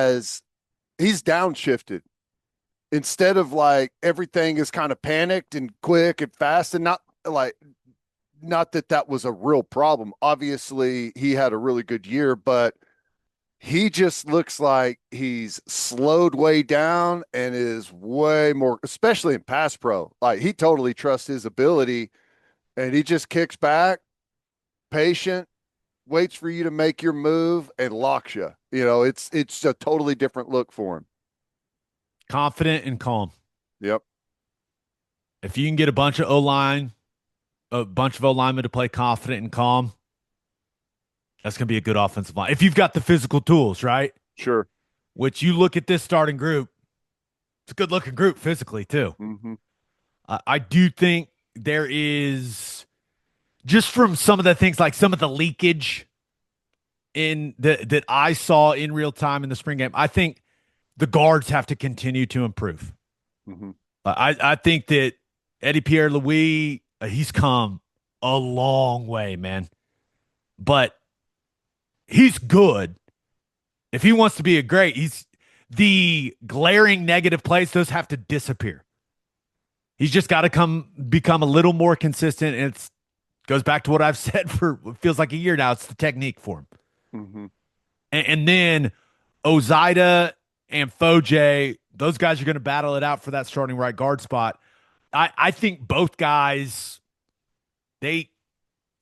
downshifted. Instead of like everything is kind of panicked and quick and fast, and not that was a real problem. Obviously, he had a really good year, but he just looks like he's slowed way down and is way more, especially in pass pro. Like he totally trusts his ability, and he just kicks back, patient, waits for you to make your move and locks you. It's a totally different look for him. Confident and calm. Yep. If you can get a bunch of O-linemen to play confident and calm, that's going to be a good offensive line. If you've got the physical tools, right? Sure. Which you look at this starting group, it's a good-looking group physically, too. Mm-hmm. I do think there is, just from some of the things, like some of the leakage that I saw in real time in the spring game, I think the guards have to continue to improve. Mm-hmm. I think that Eddie Pierre-Louis, he's come a long way, man. But he's good. If he wants to be the glaring negative plays, those have to disappear. He's just got to become a little more consistent. And it goes back to what I've said for what feels like a year now. It's the technique for him. Mm-hmm. And then Ozida and Foje, those guys are going to battle it out for that starting right guard spot. I think both guys, they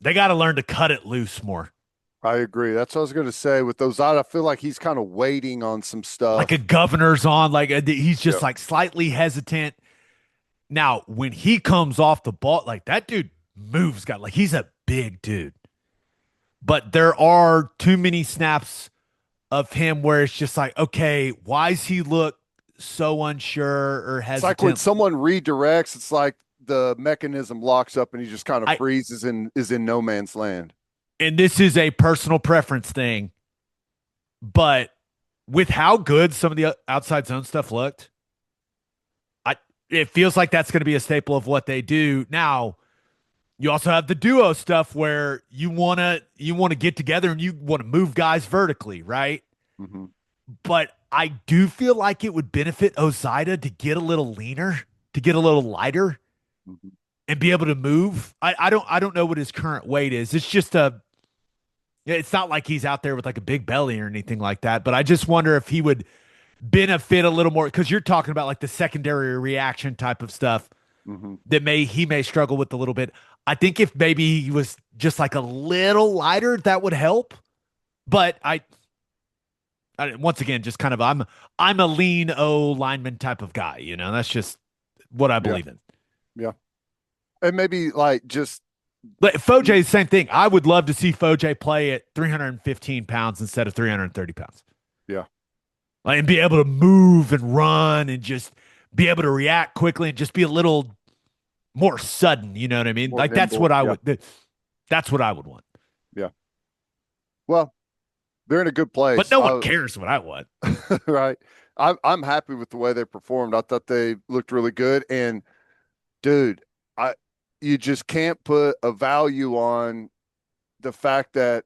got to learn to cut it loose more. I agree. That's what I was going to say. With Ozada, I feel like he's kind of waiting on some stuff. Like a governor's on, like he's just like slightly hesitant. Now, when he comes off the ball, like that dude moves, like he's a big dude. But there are too many snaps of him where it's just like, okay, why does he look so unsure or hesitant? It's like when someone redirects, it's like the mechanism locks up and he just kind of freezes and is in no man's land. And this is a personal preference thing, but with how good some of the outside zone stuff looked, it feels like that's going to be a staple of what they do. Now, you also have the duo stuff where you want to get together and you want to move guys vertically, right? Mm-hmm. But I do feel like it would benefit Ozida to get a little leaner, to get a little lighter, mm-hmm. and be able to move. I don't know what his current weight is. It's just it's not like he's out there with like a big belly or anything like that. But I just wonder if he would benefit a little more, because you're talking about like the secondary reaction type of stuff mm-hmm. that he may struggle with a little bit. I think if maybe he was just like a little lighter, that would help. But I once again, just kind of, I'm a lean O lineman type of guy. That's just what I believe in. Yeah. And maybe like just. But Foje is the same thing. I would love to see Foje play at 315 pounds instead of 330 pounds. Yeah. and be able to move and run and just be able to react quickly and just be a little more sudden. You know what I mean? More Like that's nimble. what I Yeah. would. That's what I would want. Yeah. Well, they're in a good But place. no one cares what I want. Right. I'm happy with the way they performed. I thought they looked really good. And dude, I you just can't put a value on the fact that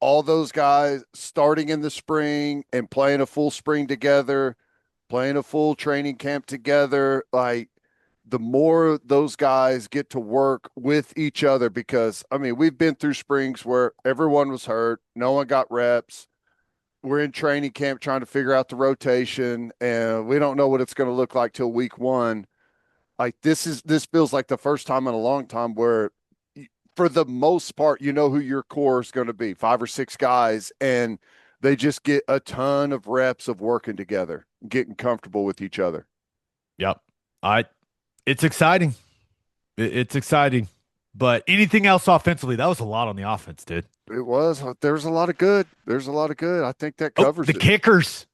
all those guys starting in the spring and playing a full spring together, playing a full training camp together, like the more those guys get to work with each other, because I mean, we've been through springs where everyone was hurt, no one got reps. We're in training camp trying to figure out the rotation, and we don't know what it's going to look like till week one. Like this feels like the first time in a long time where for the most part, you know who your core is going to be, 5 or 6 guys, and they just get a ton of reps of working together, getting comfortable with each other. Yep. I. It's exciting. It's exciting. But anything else offensively? That was a lot on the offense, dude. It was. There's a lot of good. There's a lot of good. I think that Oh, covers the it. kickers.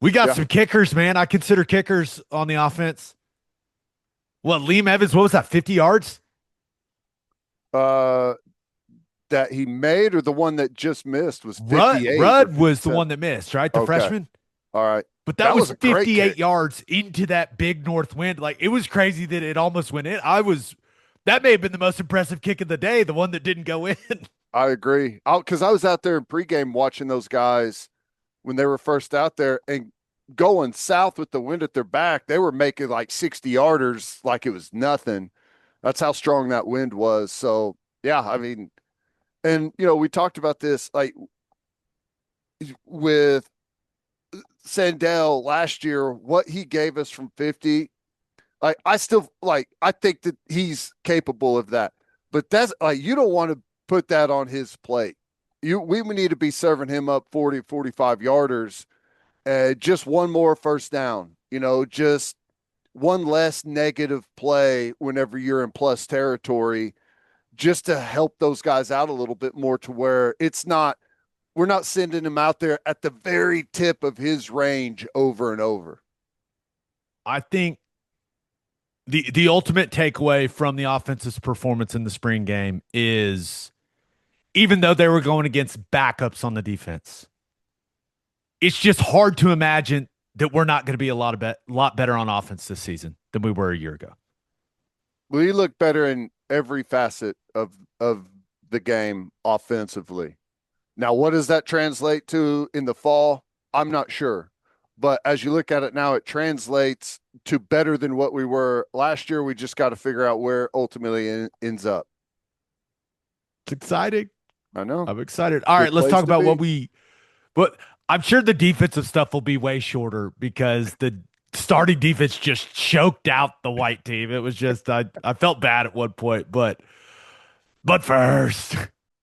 We got Yeah. some kickers, man. I consider kickers on the offense. What, Liam Evans, what was that, 50 yards? Uh, that he made, or the one that just missed was Rudd, 58 or Rudd was the 57? one that missed, right? The Okay. freshman. All right. But that was was a great 58 kick. yards into that big north wind. Like, it was crazy that it almost went in. That may have been the most impressive kick of the day, the one that didn't go in. I agree. Because I was out there in pregame watching those guys when they were first out there and going south with the wind at their back. They were making like 60-yarders like it was nothing. That's how strong that wind was. So, yeah, I mean, and, we talked about this like with Sandell last year, what he gave us from 50. Like, I think that he's capable of that. But that's like, you don't want to put that on his plate. We need to be serving him up 40, 45 yarders. Just one more first down, just one less negative play whenever you're in plus territory, just to help those guys out a little bit more, to where we're not sending him out there at the very tip of his range over and over. I think the ultimate takeaway from the offense's performance in the spring game is, even though they were going against backups on the defense, it's just hard to imagine that we're not going to be a lot better on offense this season than we were a year ago. We look better in every facet of the game offensively. Now, what does that translate to in the fall? I'm not sure. But as you look at it now, it translates to better than what we were last year. We just got to figure out where ultimately ends up. It's exciting. I know. I'm excited. All right, let's talk about what I'm sure the defensive stuff will be way shorter because the starting defense just choked out the white team. It was just, I felt bad at one point, but first,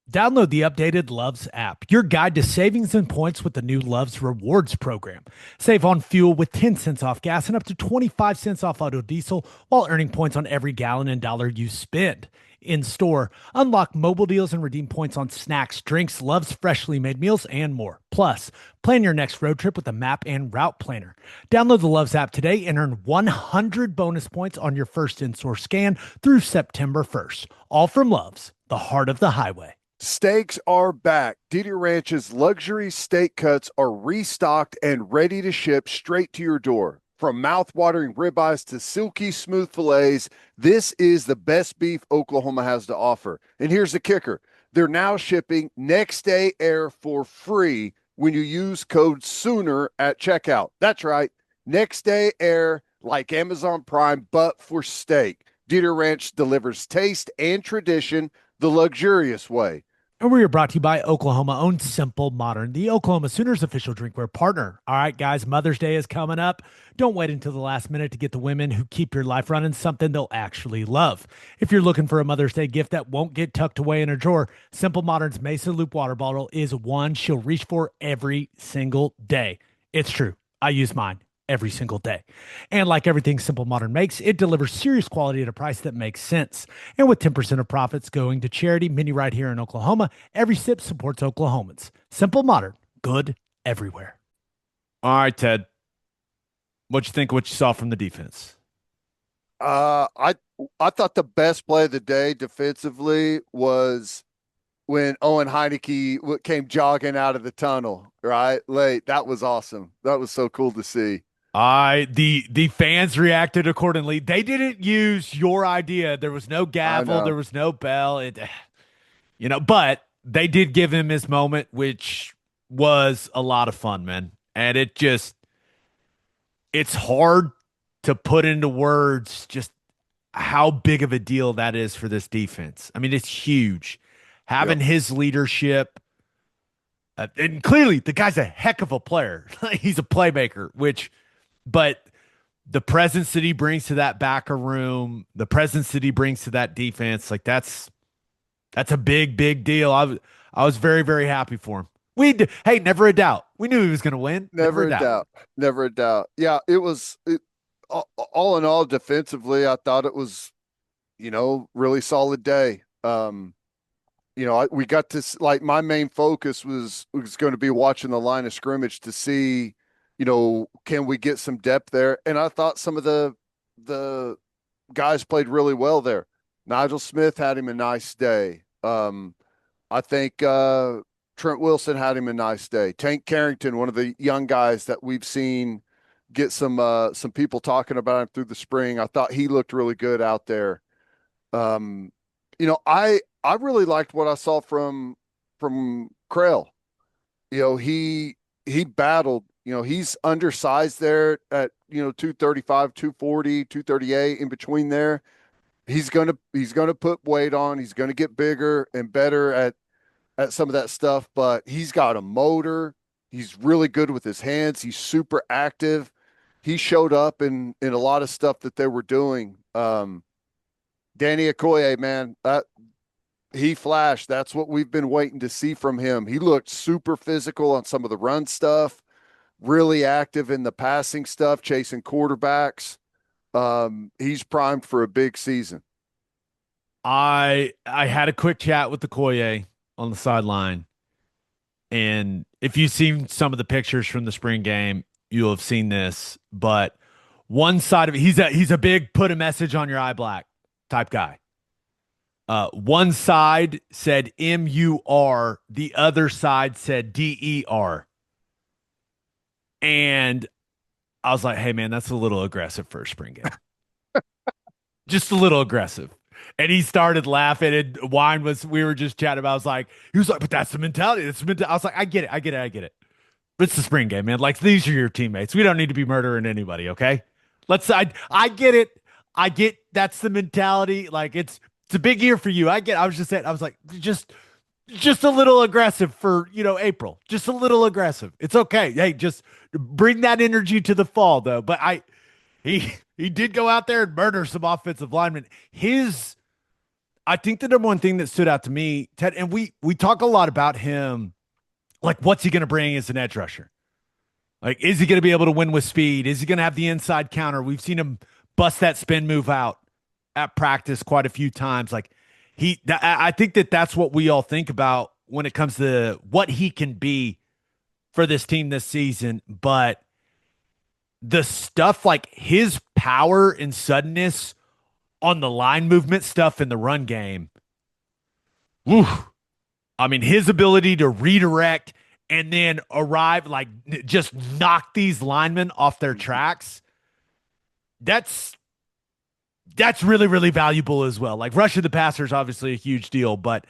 download the updated Loves app, your guide to savings and points with the new Loves Rewards program. Save on fuel with 10 cents off gas and up to 25 cents off auto diesel while earning points on every gallon and dollar you spend. In store, unlock mobile deals and redeem points on snacks, drinks, Love's freshly made meals, and more. Plus, plan your next road trip with a map and route planner. Download the Loves app today and earn 100 bonus points on your first in-store scan through September 1st. All from Love's, the heart of the highway. Steaks are back. Didi Ranch's luxury steak cuts are restocked and ready to ship straight to your door. From mouth-watering ribeyes to silky smooth fillets, this is the best beef Oklahoma has to offer. And here's the kicker. They're now shipping next day air for free when you use code SOONER at checkout. That's right. Next day air, like Amazon Prime, but for steak. Didi Ranch delivers taste and tradition the luxurious way. And we are brought to you by Oklahoma-owned Simple Modern, the Oklahoma Sooners official drinkware partner. All right, guys, Mother's Day is coming up. Don't wait until the last minute to get the women who keep your life running something they'll actually love. If you're looking for a Mother's Day gift that won't get tucked away in a drawer, Simple Modern's Mesa Loop water bottle is one she'll reach for every single day. It's true. I use mine every single day. And like everything Simple Modern makes, it delivers serious quality at a price that makes sense. And with 10% of profits going to charity, many right here in Oklahoma, every sip supports Oklahomans. Simple Modern, good everywhere. All right, Ted. What you think? What you saw from the defense? I I thought the best play of the day defensively was when Owen Heineke came jogging out of the tunnel, right? Late. That was awesome. That was so cool to see. The fans reacted accordingly. They didn't use your idea. There was no I gavel. There know. was no bell. But they did give him his moment, which was a lot of fun, man. And it's hard to put into words just how big of a deal that is for this defense. I mean, it's huge. Yep. Having his leadership, and clearly the guy's a heck of a player. He's a playmaker, but the presence that he brings to that backer room, the presence that he brings to that defense, like that's a big, big deal. I was very, very happy for him. Hey, never a doubt. We knew he was going to win. Never Never a a doubt. doubt. Never a doubt. Yeah, all in all, defensively, I thought it was, really solid day. We got to like my main focus was going to be watching the line of scrimmage to see, can we get some depth there? And I thought some of the guys played really well there. Nigel Smith had him a nice day. I think Trent Wilson had him a nice day. Tank Carrington, one of the young guys that we've seen get some people talking about him through the spring. I thought he looked really good out there. Um, I really liked what I saw from Krell. He battled. He's undersized there at 235, 240, 238 in between there. He's gonna put weight on. He's gonna get bigger and better at some of that stuff, but he's got a motor. He's really good with his hands. He's super active. He showed up in a lot of stuff that they were doing. Danny Okoye, man, he flashed. That's what we've been waiting to see from him. He looked super physical on some of the run stuff, really active in the passing stuff, chasing quarterbacks. He's primed for a big season. I had a quick chat with the Koye on the sideline, and if you've seen some of the pictures from the spring game, you'll have seen this. But one side of it, he's a big put a message on your eye black type guy. One side said MUR, the other side said DER. And I was like, hey man, that's a little aggressive for a spring game. Just a little aggressive. And he started laughing, and we were just chatting about, he was like, but that's the mentality. That's the mentality. I was like, I get it. I get it. I get it. But it's the spring game, man. Like, these are your teammates. We don't need to be murdering anybody. Okay. I get it. I get that's the mentality. Like, it's a big year for you. I was just saying, I was like, just a little aggressive for, April. Just a little aggressive. It's okay. Hey, just bring that energy to the fall though. But he did go out there and murder some offensive linemen. I think the number one thing that stood out to me, Ted, and we talk a lot about him, like what's he going to bring as an edge rusher? Like, is he going to be able to win with speed? Is he going to have the inside counter? We've seen him bust that spin move out at practice quite a few times. Like, I think that's what we all think about when it comes to what he can be for this team this season. But the stuff like his power and suddenness on the line movement stuff in the run game, whew, I mean, his ability to redirect and then arrive, like just knock these linemen off their tracks, that's really, really valuable as well. Like, rushing the passer is obviously a huge deal, but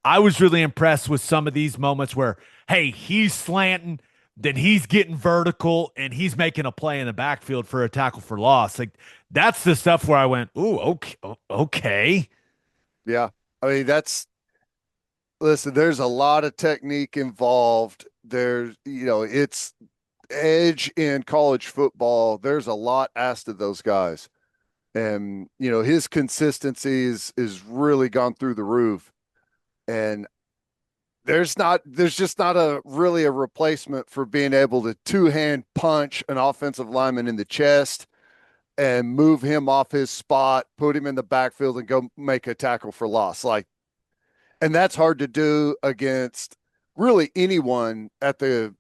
I was really impressed with some of these moments where, hey, he's slanting, then he's getting vertical, and he's making a play in the backfield for a tackle for loss. Like, that's the stuff where I went, ooh, okay, okay. Yeah. I mean, listen, there's a lot of technique involved. It's edge in college football. There's a lot asked of those guys. And, his consistency is really gone through the roof. And there's just not really a replacement for being able to two-hand punch an offensive lineman in the chest and move him off his spot, put him in the backfield and go make a tackle for loss. And that's hard to do against really anyone at the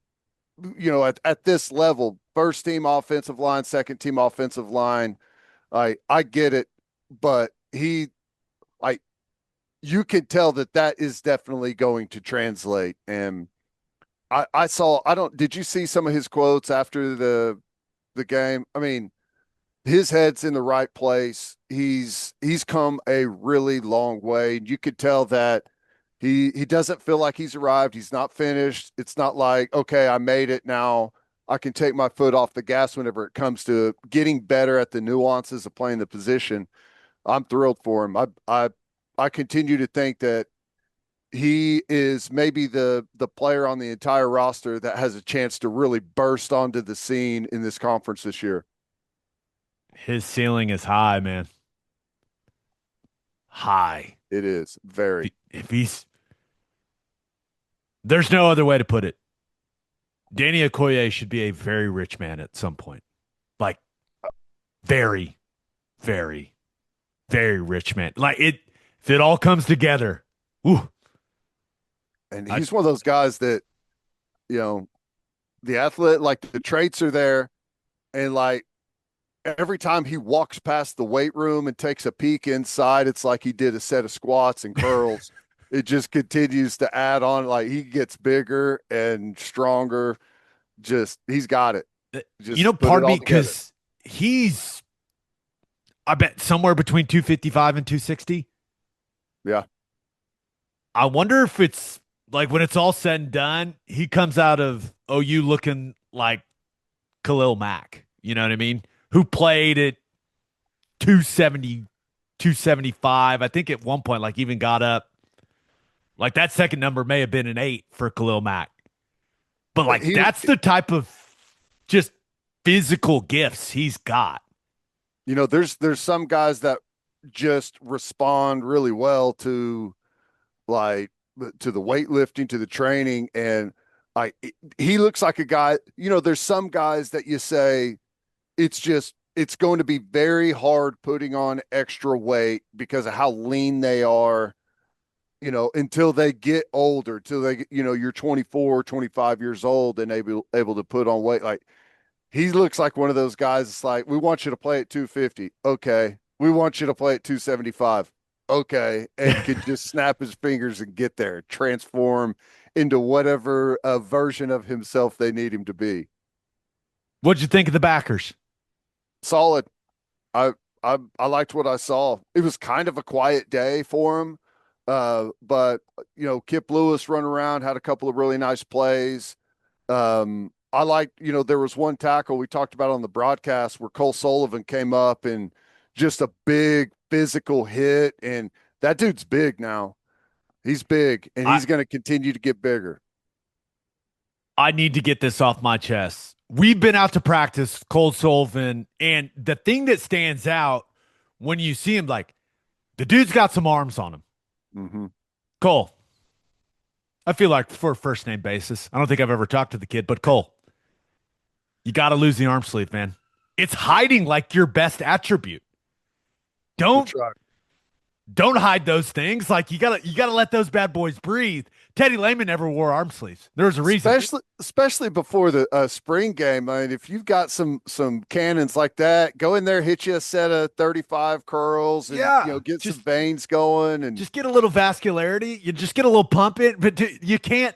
at this level, first team offensive line, second team offensive line, I get it, but I you can tell that is definitely going to translate. And I saw, did you see some of his quotes after the game? I mean, his head's in the right place. He's come a really long way. You could tell that he doesn't feel like he's arrived. He's not finished. It's not like, okay, I made it now. I can take my foot off the gas whenever it comes to getting better at the nuances of playing the position. I'm thrilled for him. I continue to think that he is maybe the player on the entire roster that has a chance to really burst onto the scene in this conference this year. His ceiling is high, man. High. It is very. If he's, there's no other way to put it. Danny Okoye should be a very rich man at some point. Like, very, very, very rich man. Like, if it all comes together, ooh. And he's one of those guys that, the athlete, like the traits are there. And like every time he walks past the weight room and takes a peek inside, it's like he did a set of squats and curls. It just continues to add on. Like he gets bigger and stronger. He's got it. Part of me, because he's, I bet, somewhere between 255 and 260. Yeah. I wonder if it's like when it's all said and done, he comes out of OU looking like Khalil Mack. You know what I mean? Who played at 270, 275. I think at one point, like, even got up. Like, that second number may have been an 8 for Khalil Mack. But, like, that's the type of just physical gifts he's got. There's some guys that just respond really well to, like, to the weightlifting, to the training. And he looks like a guy, there's some guys that you say, it's going to be very hard putting on extra weight because of how lean they are, until they get older, till they, you're 24, 25 years old and able to put on weight. Like he looks like one of those guys. It's like, we want you to play at 250. Okay. We want you to play at 275. Okay. And can just snap his fingers and get there, transform into whatever version of himself they need him to be. What'd you think of the backers? Solid. I liked what I saw. It was kind of a quiet day for him. But Kip Lewis run around, had a couple of really nice plays. I liked, there was one tackle we talked about on the broadcast where Cole Sullivan came up and just a big physical hit. And that dude's big now. He's big and he's going to continue to get bigger. I need to get this off my chest. We've been out to practice Cole Sullivan, and the thing that stands out when you see him, like, the dude's got some arms on him. Mm-hmm. Cole, I feel like for a first name basis, I don't think I've ever talked to the kid, but Cole, you got to lose the arm sleeve, man. It's hiding like your best attribute. Don't hide those things. Like you gotta let those bad boys breathe. Teddy Lehman never wore arm sleeves. There's a reason, especially before the spring game. I mean, if you've got some cannons like that, go in there, hit you a set of 35 curls, and get some veins going, and just get a little vascularity. You just get a little pump in, but you can't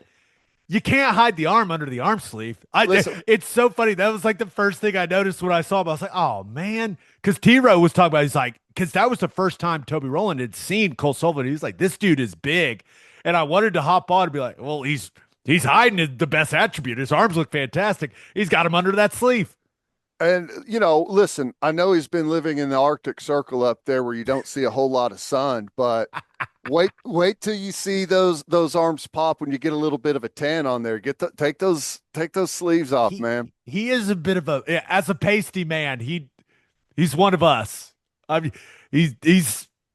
hide the arm under the arm sleeve. It's so funny. That was like the first thing I noticed when I saw him. I was like, oh man, because T-Row was talking about. He's like, because that was the first time Toby Rowland had seen Cole Sullivan. He was like, this dude is big. And I wanted to hop on and be like, well, he's hiding the best attribute. His arms look fantastic. He's got him under that sleeve. And, listen, I know he's been living in the Arctic Circle up there where you don't see a whole lot of sun, but wait till you see those arms pop when you get a little bit of a tan on there. Take those sleeves off, man. He is a bit of as a pasty man, he's one of us. I mean,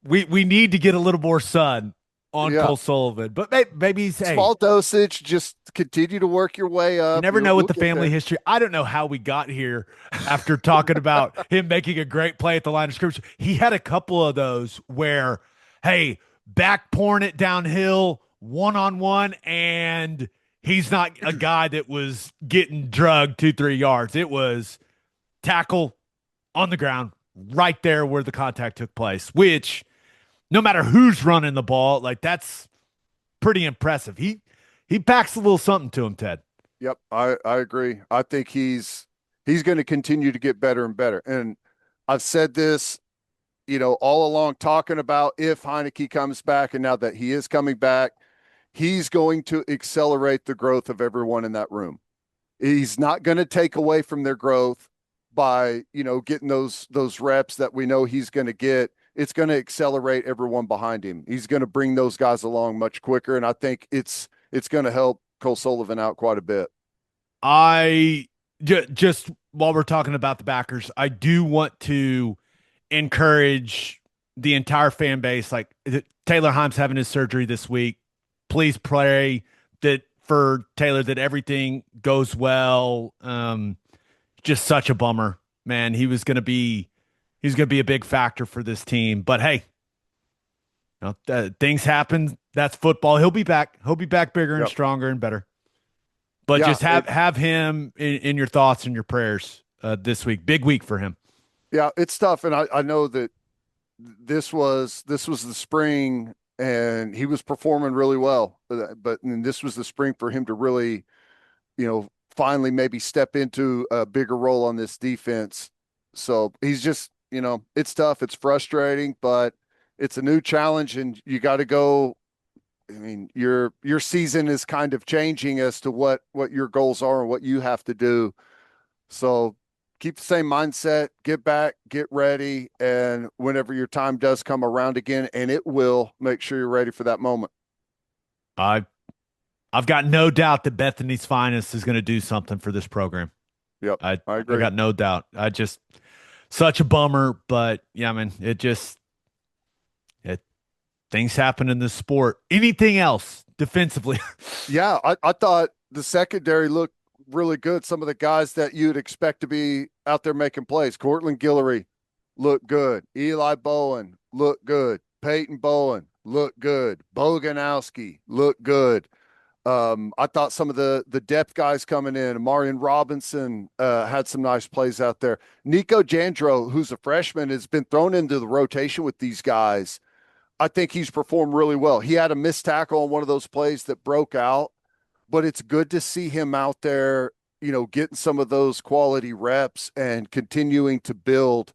we need to get a little more sun on Cole Sullivan, but maybe he's small dosage. Just continue to work your way up. You never know what the family history. I don't know how we got here after talking about him making a great play at the line of scrimmage. He had a couple of those where, hey, back pouring it downhill, 1-on-1, and He's not a guy that was getting drugged 2-3 yards. It was tackle on the ground right there where the contact took place, which no matter who's running the ball, like that's pretty impressive. He packs a little something to him, Ted. Yep, I agree. I think he's going to continue to get better and better. And I've said this, all along talking about if Heineke comes back, and now that he is coming back, he's going to accelerate the growth of everyone in that room. He's not going to take away from their growth by, getting those reps that we know he's going to get. It's going to accelerate everyone behind him. He's going to bring those guys along much quicker, and I think it's going to help Cole Sullivan out quite a bit. I just while we're talking about the backers, I do want to encourage the entire fan base. Like Taylor Himes having his surgery this week. Please pray that for Taylor that everything goes well. Just such a bummer, man. He's gonna be a big factor for this team. But hey, things happen. That's football. He'll be back. He'll be back bigger and stronger and better. But just have him in your thoughts and your prayers this week. Big week for him. Yeah, it's tough, and I know that this was the spring, and he was performing really well. But this was the spring for him to really, finally maybe step into a bigger role on this defense. So he's just, it's tough. It's frustrating, but it's a new challenge, and you got to go. I mean, your season is kind of changing as to what your goals are and what you have to do. So keep the same mindset, get back, get ready, and whenever your time does come around again, and it will, make sure you're ready for that moment. I've got no doubt that Bethany's Finest is going to do something for this program. Yep, I agree. I got no doubt. Such a bummer, but yeah, man, things happen in this sport. Anything else defensively? Yeah, I thought the secondary looked really good. Some of the guys that you'd expect to be out there making plays. Cortland Guillory looked good. Eli Bowen looked good. Peyton Bowen looked good. Boganowski looked good. I thought some of the depth guys coming in, Marion Robinson had some nice plays out there. Nico Jandro, who's a freshman, has been thrown into the rotation with these guys. I think he's performed really well. He had a missed tackle on one of those plays that broke out, but it's good to see him out there, getting some of those quality reps and continuing to build.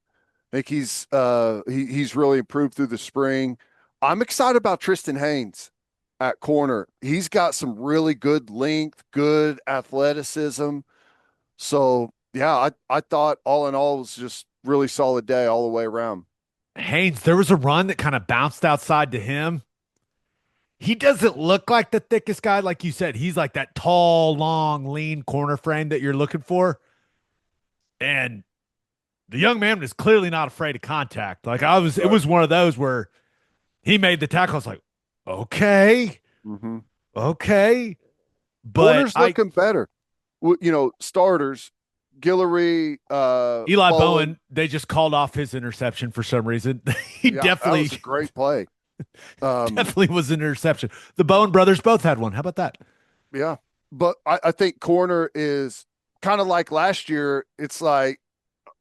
I think he's really improved through the spring. I'm excited about Tristan Haynes at corner. He's got some really good length, good athleticism. So yeah, I thought all in all it was just really solid day all the way around. Haynes, there was a run that kind of bounced outside to him. He doesn't look like the thickest guy, like you said. He's like that tall, long, lean corner frame that you're looking for. And the young man was clearly not afraid of contact. Like it was one of those where he made the tackle. I was like, okay, okay. But corner's looking better. Starters, Guillory, Eli Bowen, they just called off his interception for some reason. Definitely that was a great play. Definitely was an interception. The Bowen brothers both had one. How about that? Yeah. But I think corner is kind of like last year. It's like,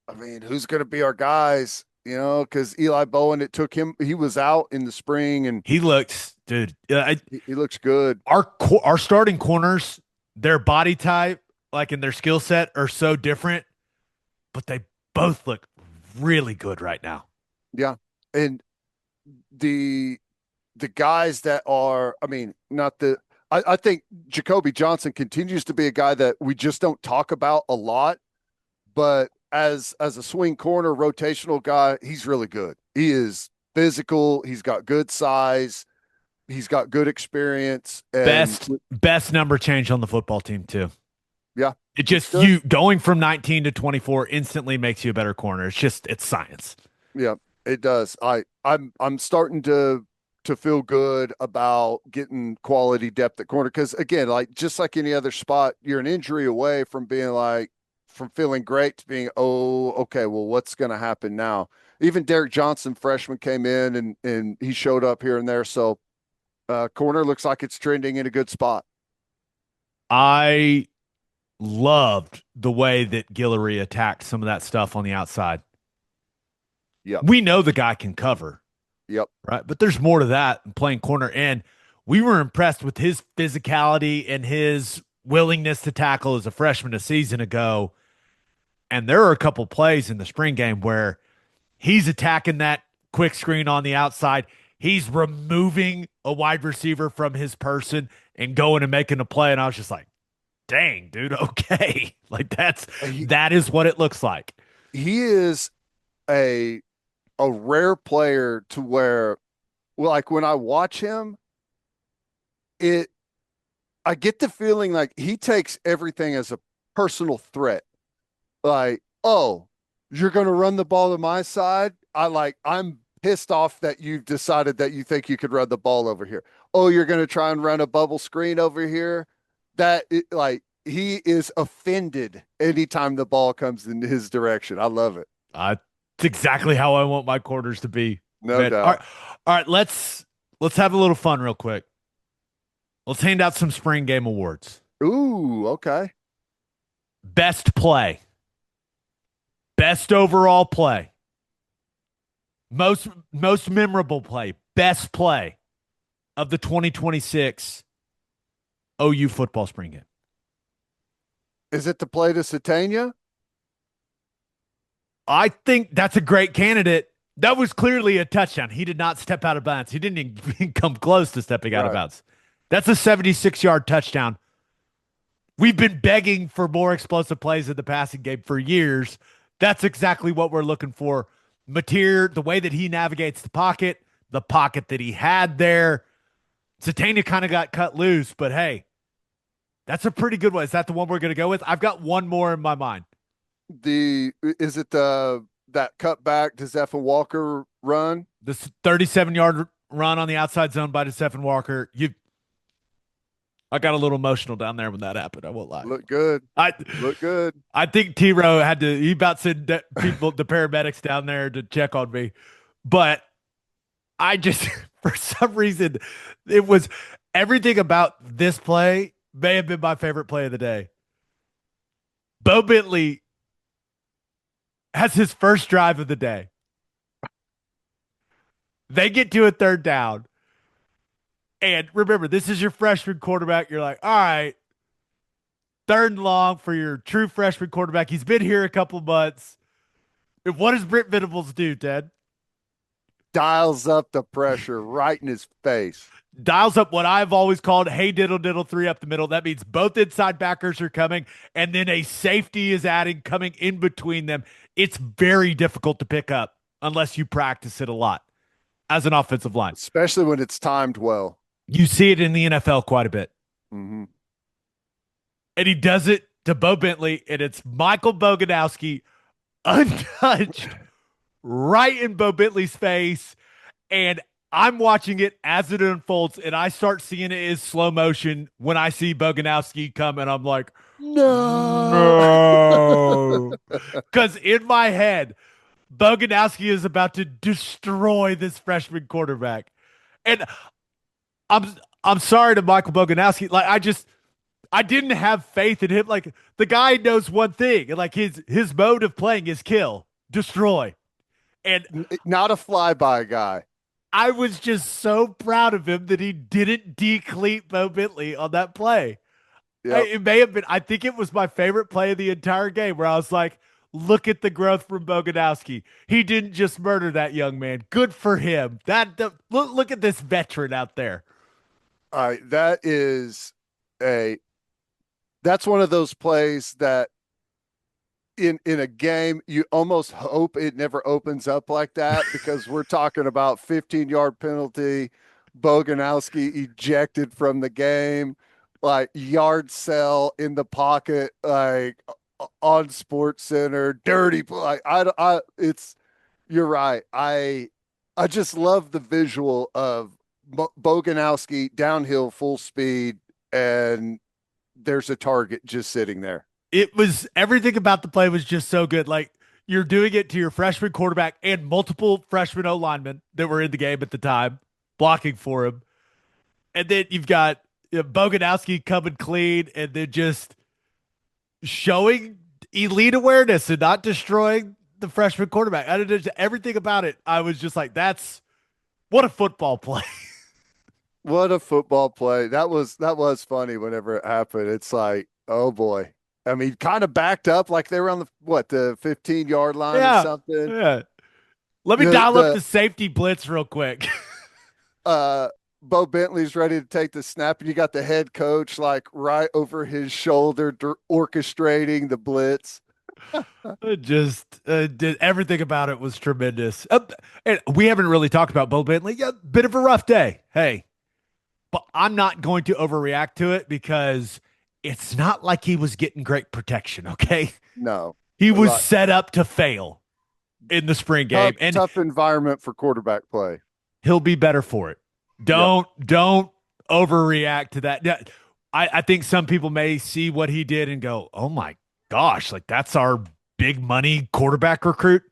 I mean, who's going to be our guys? Because Eli Bowen, it took him, he was out in the spring and he looks, dude, he looks good. Our starting corners, their body type, like in their skill set, are so different, but they both look really good right now. Yeah. And the guys that are, I mean, I think Jacoby Johnson continues to be a guy that we just don't talk about a lot, but as a swing corner rotational guy, he's really good. He is physical. He's got good size. He's got good experience. And best number change on the football team too. Yeah. It just, you going from 19 to 24 instantly makes you a better corner. It's science. Yeah, it does. I'm starting to feel good about getting quality depth at corner. Cause again, like just like any other spot, you're an injury away from feeling great to being, oh, okay, well, what's going to happen now? Even Derek Johnson, freshman, came in and he showed up here and there. So corner looks like it's trending in a good spot. I loved the way that Guillory attacked some of that stuff on the outside. Yep. We know the guy can cover, Yep. right? But there's more to that than playing corner. And we were impressed with his physicality and his willingness to tackle as a freshman a season ago. And there are a couple plays in the spring game where he's attacking that quick screen on the outside. He's removing a wide receiver from his person and going and making a play. And I was just like, dang, dude, okay. Like that is what it looks like. He is a rare player to where, like, when I watch him, it I get the feeling like he takes everything as a personal threat. Like, oh, you're going to run the ball to my side. I'm pissed off that you've decided that you think you could run the ball over here. Oh, you're going to try and run a bubble screen over here. He is offended anytime the ball comes in his direction. I love it. It's exactly how I want my quarters to be. No Man. doubt. All right, let's have a little fun real quick. Let's hand out some spring game awards. Ooh, okay. Best play. Best overall play. Most memorable play. Best play of the 2026 OU football spring game. Is it the play to Satania? I think that's a great candidate. That was clearly a touchdown. He did not step out of bounds. He didn't even come close to stepping out of bounds. That's a 76-yard touchdown. We've been begging for more explosive plays in the passing game for years. That's exactly what we're looking for. Mateer, the way that he navigates the pocket that he had there. Satania kind of got cut loose, but hey, that's a pretty good one. Is that the one we're going to go with? I've got one more in my mind. Is it that cutback DeZephen Walker run? This 37-yard run on the outside zone by DeZephen Walker. I got a little emotional down there when that happened. I won't lie. Look good. Look good. I think T-Row he about sent the paramedics down there to check on me. But I just, for some reason, it was everything about this play may have been my favorite play of the day. Bo Bentley has his first drive of the day. They get to a third down. And remember, this is your freshman quarterback. You're like, all right, third and long for your true freshman quarterback. He's been here a couple months. And what does Brent Venables do, Ted? Dials up the pressure right in his face. Dials up what I've always called, hey, diddle, diddle, three up the middle. That means both inside backers are coming, and then a safety is coming in between them. It's very difficult to pick up unless you practice it a lot as an offensive line. Especially when it's timed well. You see it in the NFL quite a bit. Mm-hmm. And he does it to Bo Bentley, and it's Michael Boganowski untouched right in Bo Bentley's face. And I'm watching it as it unfolds, and I start seeing it in slow motion when I see Boganowski come, and I'm like, no. Because in my head, Boganowski is about to destroy this freshman quarterback. And I'm sorry to Michael Boganowski. Like, I didn't have faith in him. Like, the guy knows one thing, and like his mode of playing is kill, destroy. And not a flyby guy. I was just so proud of him that he didn't decleat Bo Bentley on that play. Yep. It may have been, I think it was my favorite play of the entire game, where I was like, look at the growth from Boganowski. He didn't just murder that young man. Good for him. Look at this veteran out there. All right, that's one of those plays that in a game you almost hope it never opens up like that, because we're talking about 15-yard penalty, Boganowski ejected from the game, like yard sell in the pocket, like on Sports Center, dirty play. You're right. I just love the visual of Boganowski downhill full speed, and there's a target just sitting there. It was, everything about the play was just so good. Like, you're doing it to your freshman quarterback and multiple freshman O linemen that were in the game at the time blocking for him. And then you've got Boganowski coming clean and then just showing elite awareness and not destroying the freshman quarterback. I did everything about it. I was just like, that's what a football play. What a football play. That was funny whenever it happened. It's like, oh boy. I mean, kind of backed up like they were on the 15-yard line or Yeah. something. Yeah. Let me The dial up the the safety blitz real quick. uh Bo Bentley's ready to take the snap, and you got the head coach like right over his shoulder orchestrating the blitz. Just did everything about it was tremendous. And we haven't really talked about Bo Bentley. Yeah, bit of a rough day. Hey, but I'm not going to overreact to it because it's not like he was getting great protection. Okay, No. he A was lot. set up to fail in the spring game, Tough, and tough environment for quarterback play. he'll be better for it. Yep. Don't overreact to that. Yeah, I think some people may see what he did and go, "Oh my gosh, like that's our big money quarterback recruit."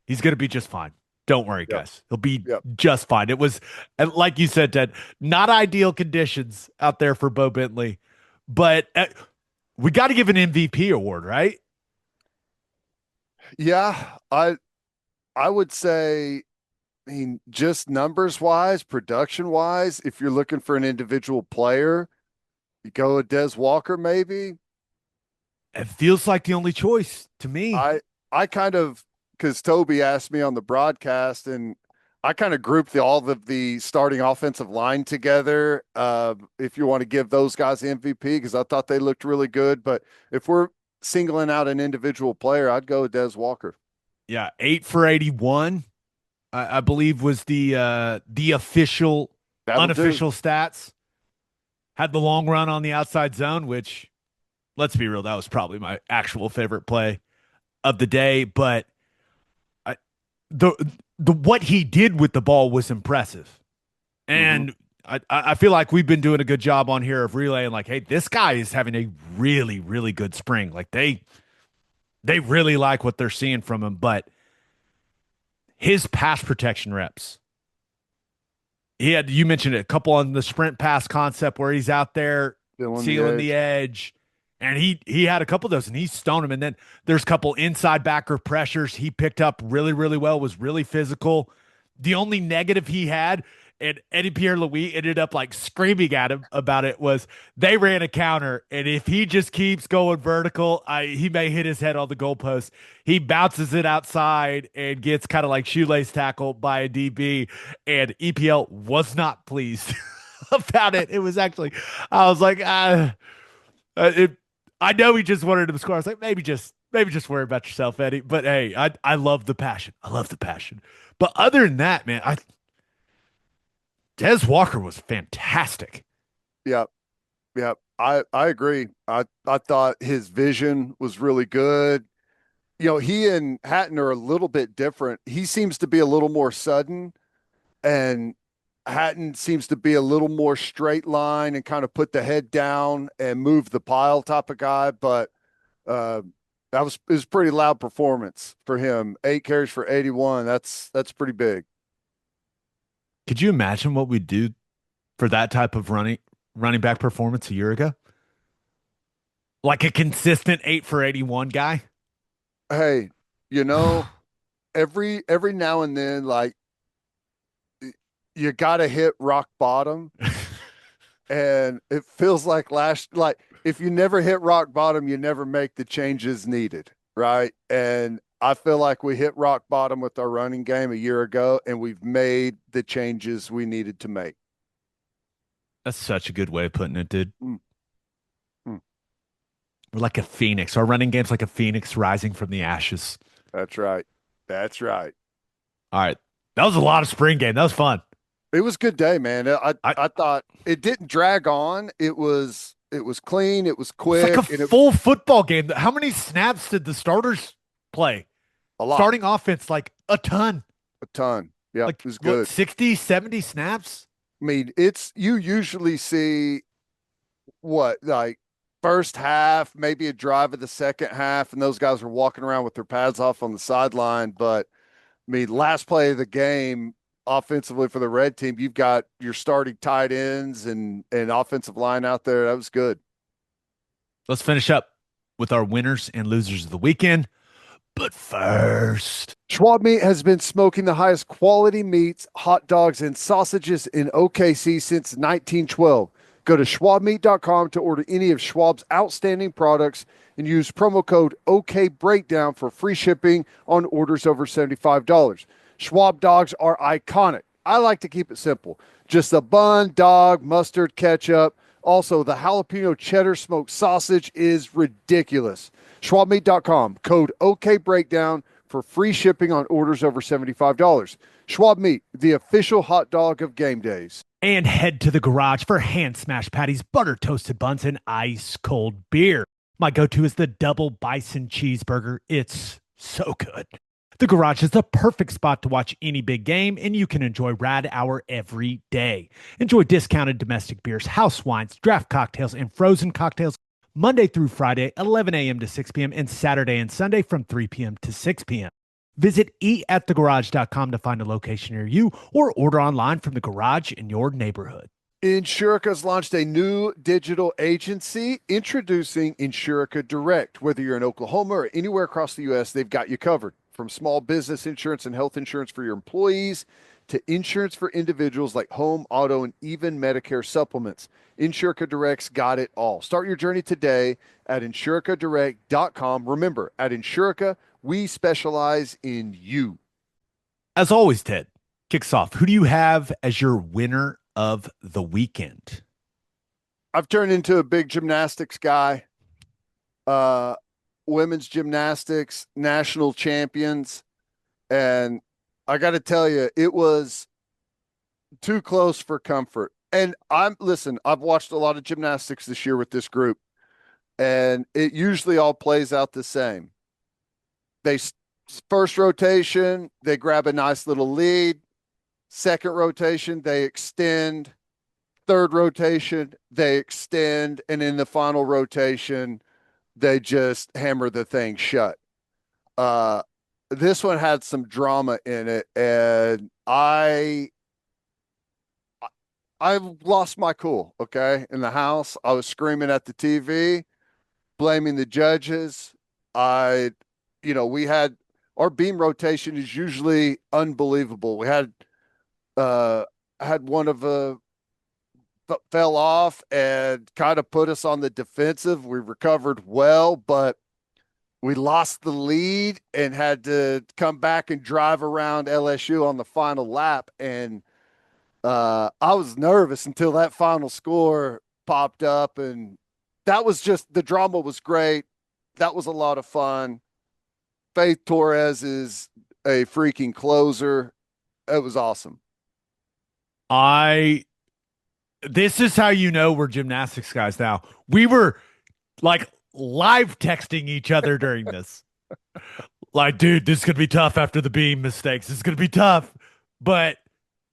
He's going to be just fine. Don't worry, Yep. guys. He'll be Yep. just fine. It was, and like you said, Ted, not ideal conditions out there for Bo Bentley, but we got to give an MVP award, right? Yeah, I would say, I mean, just numbers wise, production wise, if you're looking for an individual player, you go with Des Walker, maybe. It feels like the only choice to me. I kind of, because Toby asked me on the broadcast, and I kind of grouped all of the starting offensive line together. If you want to give those guys the MVP, because I thought they looked really good. But if we're singling out an individual player, I'd go with Des Walker. Yeah, 8 for 81, I believe was the official, That'll do. unofficial stats. Had the long run on the outside zone, which let's be real, that was probably my actual favorite play of the day. But I, the the what he did with the ball was impressive, Mm-hmm. and I feel like we've been doing a good job on here of relaying like, hey, this guy is having a really good spring. Like they really like what they're seeing from him, but his pass protection reps. He had you mentioned it, a couple on the sprint pass concept where he's out there Still on the sealing the edge. edge. And he had a couple of those and he stoned him. And then there's a couple inside backer pressures he picked up really well, was really physical. The only negative he had, and Eddie Pierre Louis ended up like screaming at him about it, was they ran a counter. And if he just keeps going vertical, he may hit his head on the goalpost. He bounces it outside and gets kind of like shoelace tackled by a DB. And EPL was not pleased about it. It was actually, I was like, it, I know he just wanted him to score. I was like, maybe just worry about yourself, Eddie. But hey, I love the passion. I love the passion. But other than that, man, Des Walker was fantastic. Yep. Yep. I agree. I thought his vision was really good. You know, he and Hatton are a little bit different. He seems to be a little more sudden, and Hatton seems to be a little more straight line and kind of put the head down and move the pile type of guy. But uh, that was it was a pretty loud performance for him. 8 carries for 81. That's pretty big. Could you imagine what we'd do for that type of running back performance a year ago? Like a consistent 8 for 81 guy? Hey, you know, every now and then, like you got to hit rock bottom, and it feels like like if you never hit rock bottom, you never make the changes needed, right? And I feel like we hit rock bottom with our running game a year ago, and we've made the changes we needed to make. That's such a good way of putting it, dude. Mm, mm. We're like a phoenix. Our running game's like a phoenix rising from the ashes. That's right. That's right. All right. That was a lot of spring game. That was fun. It was a good day, man. I I I thought it didn't drag on. It was clean. It was It's like a quick, and it full football game. How many snaps did the starters play? a lot, Starting offense, like a ton. a ton. Yep, Like it was what, good. 60, 70 snaps? I mean, it's you usually see what like first half, maybe a drive of the second half, and those guys are walking around with their pads off on the sideline. But I mean, last play of the game, offensively for the red team. You've got your starting tight ends and offensive line out there. That was good. Let's finish up with our winners and losers of the weekend. But first, Schwab Meat has been smoking the highest quality meats, hot dogs, and sausages in OKC since 1912. Go to schwabmeat.com to order any of Schwab's outstanding products and use promo code OKBreakdown for free shipping on orders over $75. Schwab dogs are iconic. I like to keep it simple. Just a bun, dog, mustard, ketchup. Also, the jalapeno cheddar smoked sausage is ridiculous. Schwabmeat.com, code OKBreakdown for free shipping on orders over $75. Schwab Meat, the official hot dog of game days. and head to the garage for hand smashed patties, butter toasted buns, and ice cold beer. My go-to is the double bison cheeseburger. It's so good. The garage is the perfect spot to watch any big game, and you can enjoy Rad Hour every day. Enjoy discounted domestic beers, house wines, draft cocktails, and frozen cocktails Monday through Friday, 11 a.m. to 6 p.m., and Saturday and Sunday from 3 p.m. to 6 p.m. Visit eatatthegarage.com to find a location near you or order online from the garage in your neighborhood. Insurica's launched a new digital agency introducing Insurica Direct. Whether you're in Oklahoma or anywhere across the U.S., they've got you covered. From small business insurance and health insurance for your employees to insurance for individuals like home, auto, and even Medicare supplements. Insurica Direct's got it all. Start your journey today at insuricadirect.com. Remember, at Insurica, we specialize in you. As always, Ted, kicks off. Who do you have as your winner of the weekend? I've turned into a big gymnastics guy. Women's gymnastics national champions. And I got to tell you, it was too close for comfort. And I've watched a lot of gymnastics this year with this group, and it usually all plays out the same. They first rotation, they grab a nice little lead. Second rotation, they extend. Third rotation, they extend. And in the final rotation, they just hammer the thing shut. This one had some drama in it, and I lost my cool, okay? In the house, I was screaming at the TV, blaming the judges. We had our beam rotation is usually unbelievable. We had one of fell off and kind of put us on the defensive. We recovered well, but we lost the lead and had to come back and drive around LSU on the final lap. And I was nervous until that final score popped up, and that was just, the drama was great. That was a lot of fun. Faith Torres is a freaking closer. It was awesome. This is how you know we're gymnastics guys now. We were like live texting each other during this. Like, dude, this is going to be tough after the beam mistakes. This is going to be tough. But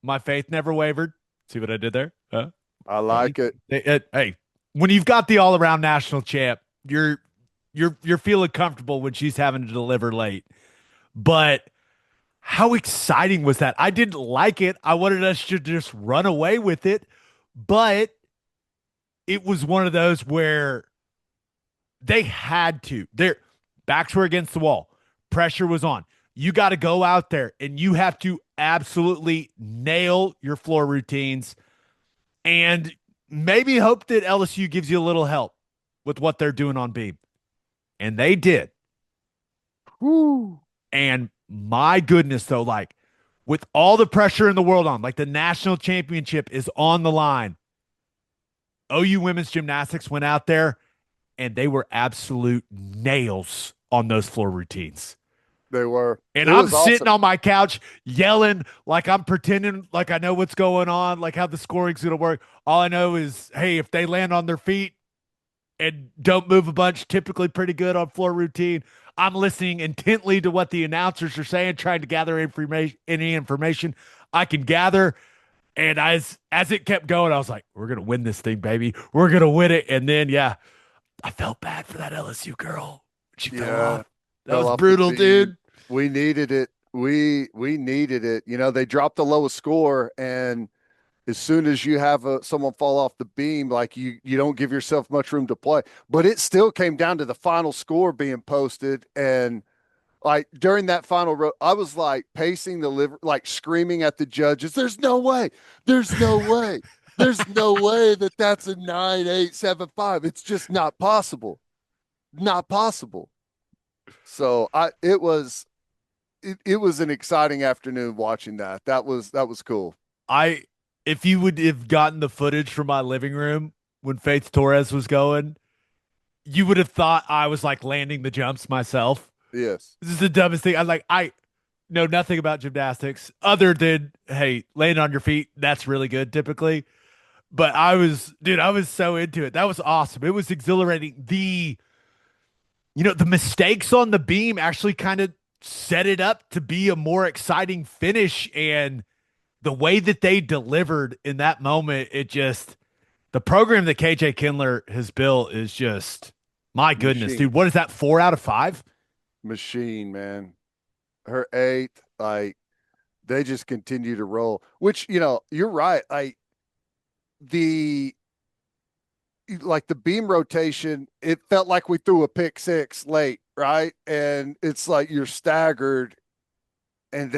my faith never wavered. See what I did there? Huh? I like it. Hey, when you've got the all-around national champ, you're feeling comfortable when she's having to deliver late. But how exciting was that? I didn't like it. I wanted us to just run away with it. But it was one of those where they had to. Their backs were against the wall. Pressure was on. You got to go out there and you have to absolutely nail your floor routines and maybe hope that LSU gives you a little help with what they're doing on beam. And they did. Woo. And my goodness, though, like with all the pressure in the world on, like the national championship is on the line. OU women's gymnastics went out there and they were absolute nails on those floor routines. They were. And I'm sitting on my couch yelling like I'm pretending like I know what's going on, like how the scoring's going to work. All I know is, hey, if they land on their feet and don't move a bunch, typically pretty good on floor routine, I'm listening intently to what the announcers are saying, trying to gather any information I can gather. And as it kept going, I was like, we're going to win this thing, baby. We're going to win it. And then, yeah, I felt bad for that LSU girl. She fell off. That was brutal, dude. We needed it. we needed it. You know, they dropped the lowest score, and as soon as you have someone fall off the beam, like you don't give yourself much room to play. But it still came down to the final score being posted, and like during that final row, I was like pacing the liver, like screaming at the judges. There's no way. There's no way. There's no way that that's a 9-8-7-5. It's just not possible. Not possible. So it was an exciting afternoon watching that. That was cool. I if you would have gotten the footage from my living room when Faith Torres was going, you would have thought I was like landing the jumps myself. Yes. This is the dumbest thing. I know nothing about gymnastics other than hey, landing on your feet, that's really good typically. But I was so into it. That was awesome. It was exhilarating. The mistakes on the beam actually kind of set it up to be a more exciting finish. And the way that they delivered in that moment, the program that KJ Kindler has built is just, my goodness, Machine. dude. What is that? 4 out of 5? Machine, man. Her eight, like they just continue to roll. Which, you're right. The the beam rotation, it felt like we threw a pick six late, right? And it's like you're staggered, and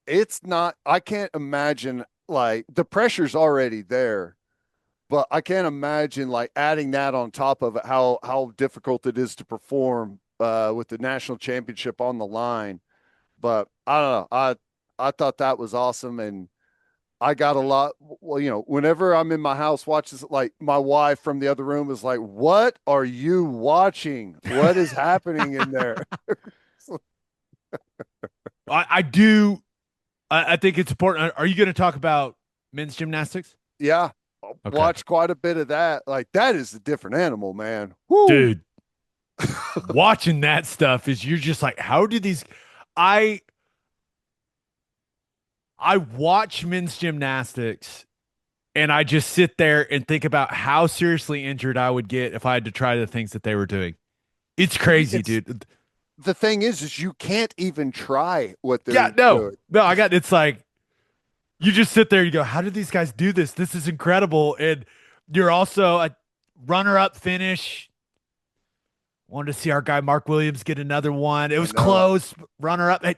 it's not, I can't imagine, like the pressure's already there, but I can't imagine like adding that on top of it, how difficult it is to perform with the national championship on the line. But I don't know. I thought that was awesome, and I got a lot. Well, whenever I'm in my house watches, like my wife from the other room is like, "What are you watching? What is happening in there?" I do. I think it's important. Are you going to talk about men's gymnastics? Yeah, Okay. watch quite a bit of that. Like that is a different animal, man. Woo. Dude, watching that stuff is you're just like, how do these I I watch men's gymnastics and I just sit there and think about how seriously injured I would get if I had to try the things that they were doing. It's crazy, It's dude. the thing is you can't even try what Yeah, they're no. doing. No, it's like you just sit there and you go, how did these guys do this? This is incredible. And you're also a runner-up finish. Wanted to see our guy Mark Williams get another one. It I was know. close. Runner-up. Hey,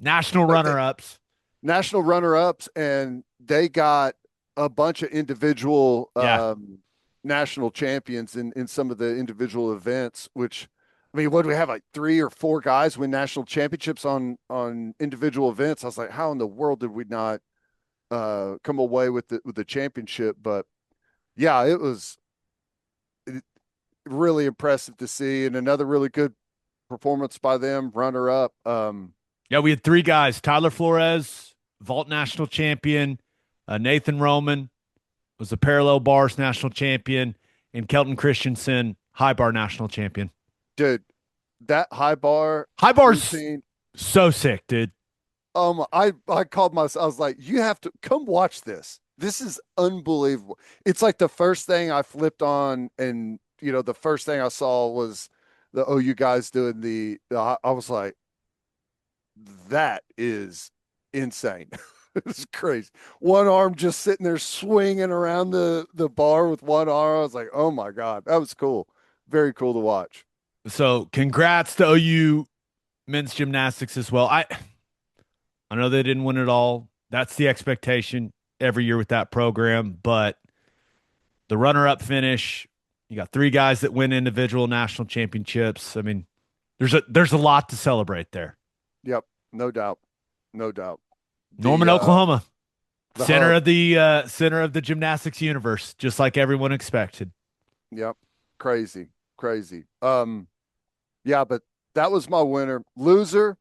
national Like the runner-ups. national runner-ups, and they got a bunch of individual Yeah. national champions in some of the individual events, which I mean, what do we have, like 3 or 4 guys win national championships on individual events? I was like, how in the world did we not come away with the championship? But yeah, it was really impressive to see, and another really good performance by them, runner up. Yeah, we had 3 guys. Tyler Flores, vault national champion. Nathan Roman was a parallel bars national champion. And Kelton Christensen, high bar national champion. Dude, that high bar High bar's routine. so sick, dude. I called myself. I was like, you have to come watch this. This is unbelievable. It's like the first thing I flipped on, and the first thing I saw was the OU guys doing I was like, that is insane. It's crazy. One arm just sitting there swinging around the bar with one arm. I was like, oh my God, that was cool. Very cool to watch. So congrats to OU men's gymnastics as well. I know they didn't win it all. That's the expectation every year with that program, but the runner-up finish, you got 3 guys that win individual national championships. I mean, there's a lot to celebrate there. Yep, no doubt. No doubt. Norman, Oklahoma, the center hub. of the gymnastics universe, just like everyone expected. Yep. Crazy. Crazy. Yeah, but that was my winner. Loser,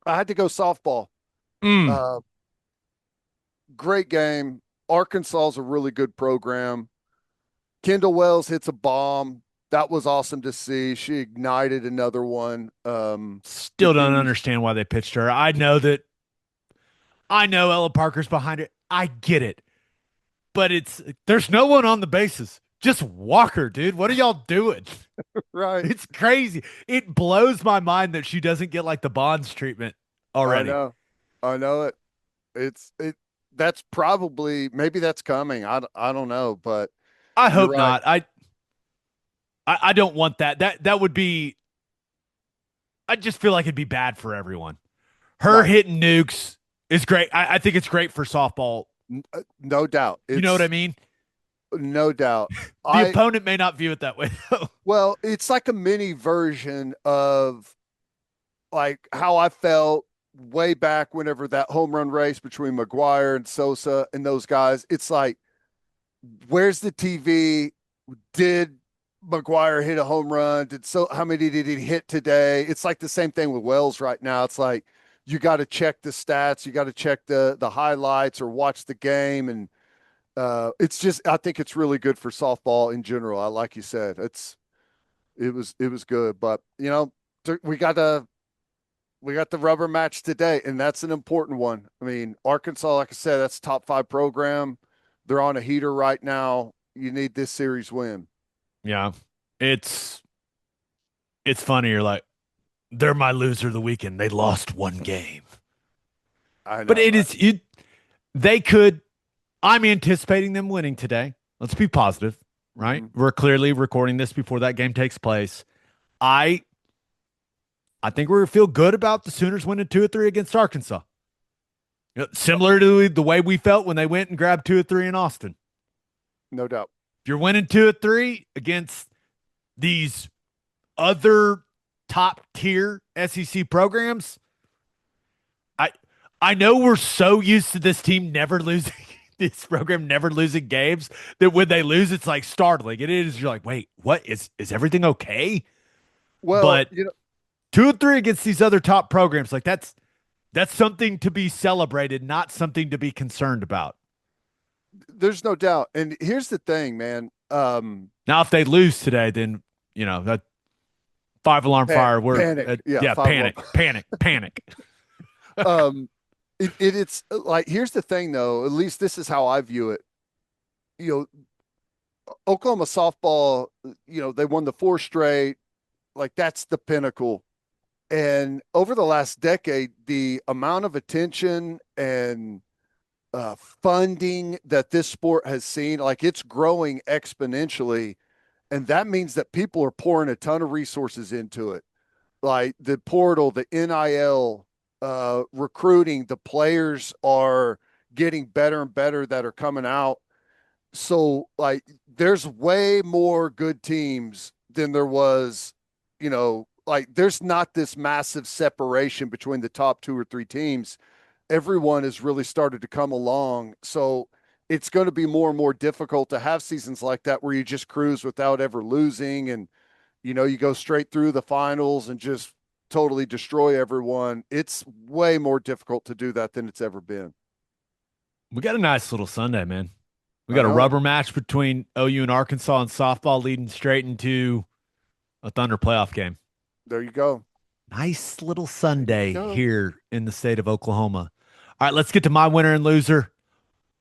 I had to go softball. Mm. Uh, great game. Arkansas is a really good program. Kendall Wells hits a bomb. That was awesome to see. She ignited another one. Still don't understand why they pitched her. I know Ella Parker's behind it. I get it. But there's no one on the bases. Just walk her, dude. What are y'all doing? Right. It's crazy. It blows my mind that she doesn't get like the Bonds treatment I already. know. I know it. It that's probably maybe that's coming. I don't know, but I you're hope right. not. I don't want that. That would be. I just feel like it'd be bad for everyone. Her Right. hitting nukes is great. I think it's great for softball. No doubt. You know what I It's mean? no doubt. The I opponent may not view it that way though. Well, it's like a mini version of like how I felt way back whenever that home run race between McGuire and Sosa and those guys. It's like, where's the TV? Did McGuire hit a home run? How many did he hit today? It's like the same thing with Wells right now. It's like you got to check the stats, you got to check the highlights or watch the game, and it's just I think it's really good for softball in general. I like you said, it was good, but we got the rubber match today, and that's an important one. I mean, Arkansas, like I said, that's a top 5 program. They're on a heater right now. You need this series win. Yeah. It's it's funny. You're like, they're my loser of the weekend. They lost one game. I But know, it right? is it they could I'm anticipating them winning today. Let's be positive, right? Mhm. We're clearly recording this before that game takes place. I I think we're gonna feel good about the Sooners winning 2 or 3 against Arkansas. Similar to the way we felt when they went and grabbed 2 or 3 in Austin. No doubt. If you're winning 2 or 3 against these other top tier SEC programs, I I know we're so used to this team never losing this program never losing games that when they lose, it's like startling. It is you're like, wait, what is everything okay? Well, But 2 or 3 against these other top programs, like that's something to be celebrated, not something to be concerned about. there's no doubt. And here's the thing, man. Now, if they lose today, then that 5 alarm fire. We're Panic. Yeah, yeah, 5-1. panic, panic, panic. Um, it's like here's the thing, though. At least this is how I view it. You Oklahoma softball. They won the 4 straight. Like that's the pinnacle. And over the last decade, the amount of attention and funding that this sport has seen, like it's growing exponentially. And that means that people are pouring a ton of resources into it. Like the portal, the NIL, recruiting, the players are getting better and better that are coming out. So, like, there's way more good teams than there was, like, there's not this massive separation between the top 2 or 3 teams. Everyone has really started to come along. So it's going to be more and more difficult to have seasons like that where you just cruise without ever losing. And, you go straight through the finals and just totally destroy everyone. It's way more difficult to do that than it's ever been. We got a nice little Sunday, man. We I got a know. rubber match between OU and Arkansas in softball, leading straight into a Thunder playoff game. There you go. Nice little There you Sunday go. here in the state of Oklahoma. All right, let's get to my winner and loser.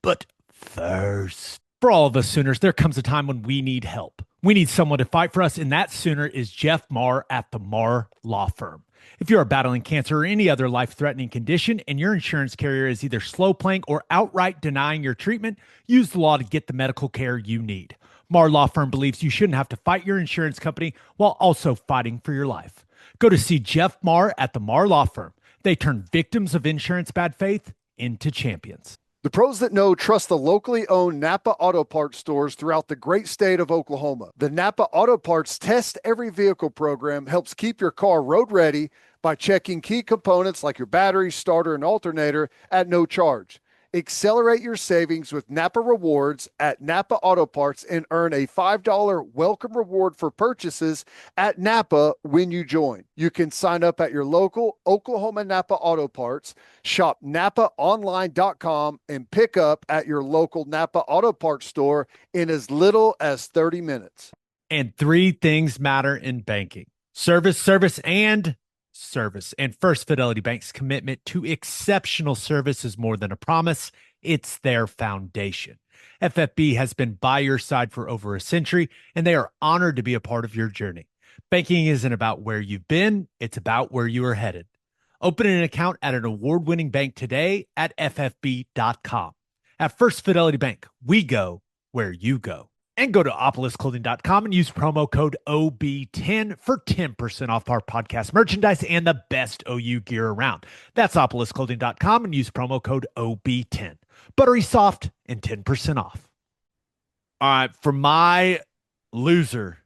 But first, for all of us Sooners, there comes a time when we need help. We need someone to fight for us, and that Sooner is Jeff Marr at the Marr Law Firm. If you are battling cancer or any other life-threatening condition and your insurance carrier is either slow playing or outright denying your treatment, use the law to get the medical care you need. Marr Law Firm believes you shouldn't have to fight your insurance company while also fighting for your life. Go to see Jeff Marr at the Marr Law Firm. They turn victims of insurance bad faith into champions. The pros that know trust the locally owned Napa Auto Parts stores throughout the great state of Oklahoma. The Napa Auto Parts Test Every Vehicle program helps keep your car road ready by checking key components like your battery, starter, and alternator at no charge. Accelerate your savings with Napa Rewards at Napa Auto Parts and earn a $5 welcome reward for purchases at Napa when you join. You can sign up at your local Oklahoma Napa Auto Parts, shop NapaOnline.com, and pick up at your local Napa Auto Parts store in as little as 30 minutes. And 3 things matter in banking: service, service, and service. And First Fidelity Bank's commitment to exceptional service is more than a promise, it's their foundation. FFB has been by your side for over a century, and they are honored to be a part of your journey. Banking isn't about where you've been, it's about where you are headed. Open an account at an award-winning bank today at ffb.com. At First Fidelity Bank, we go where you go. And go to opolisclothing.com and use promo code OB10 for 10% off our podcast merchandise and the best OU gear around. That's opolisclothing.com and use promo code OB10. Buttery soft and 10% off. All right, for my loser,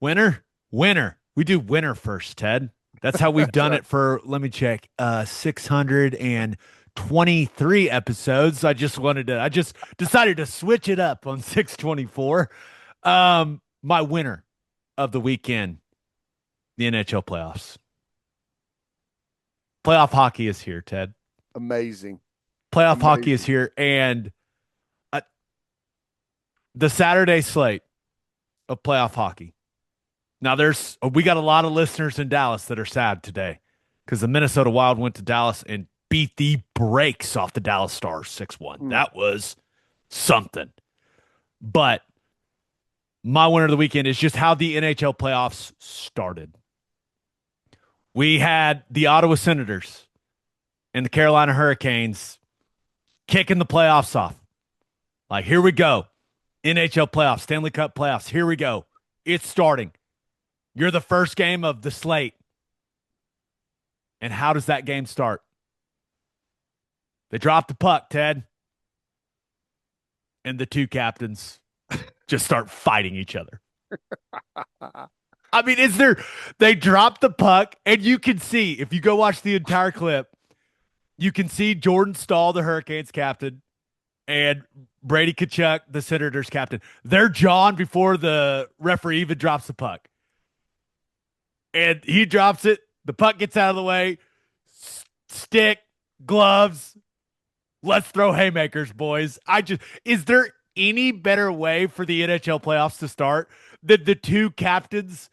winner. We do winner first, Ted. That's how we've done it for, let me check, 623 episodes. I just decided to switch it up on 624. My winner of the weekend, the NHL playoffs. Playoff hockey is here, Ted. Amazing. Playoff hockey is here, and the Saturday slate of playoff hockey. Now, we got a lot of listeners in Dallas that are sad today because the Minnesota Wild went to Dallas and beat the brakes off the Dallas Stars 6-1. That was something. But my winner of the weekend is just how the NHL playoffs started. We had the Ottawa Senators and the Carolina Hurricanes kicking the playoffs off. Like, here we go. NHL playoffs, Stanley Cup playoffs. Here we go. It's starting. You're the first game of the slate. And how does that game start? They drop the puck, Ted. And the two captains just start fighting each other. I mean, they drop the puck, and you can see, if you go watch the entire clip, you can see Jordan Staal, the Hurricanes captain, and Brady Tkachuk, the Senators captain. They're jawing before the referee even drops the puck. And he drops it. The puck gets out of the way. Stick, gloves. Let's throw haymakers, boys. Is there any better way for the NHL playoffs to start than the two captains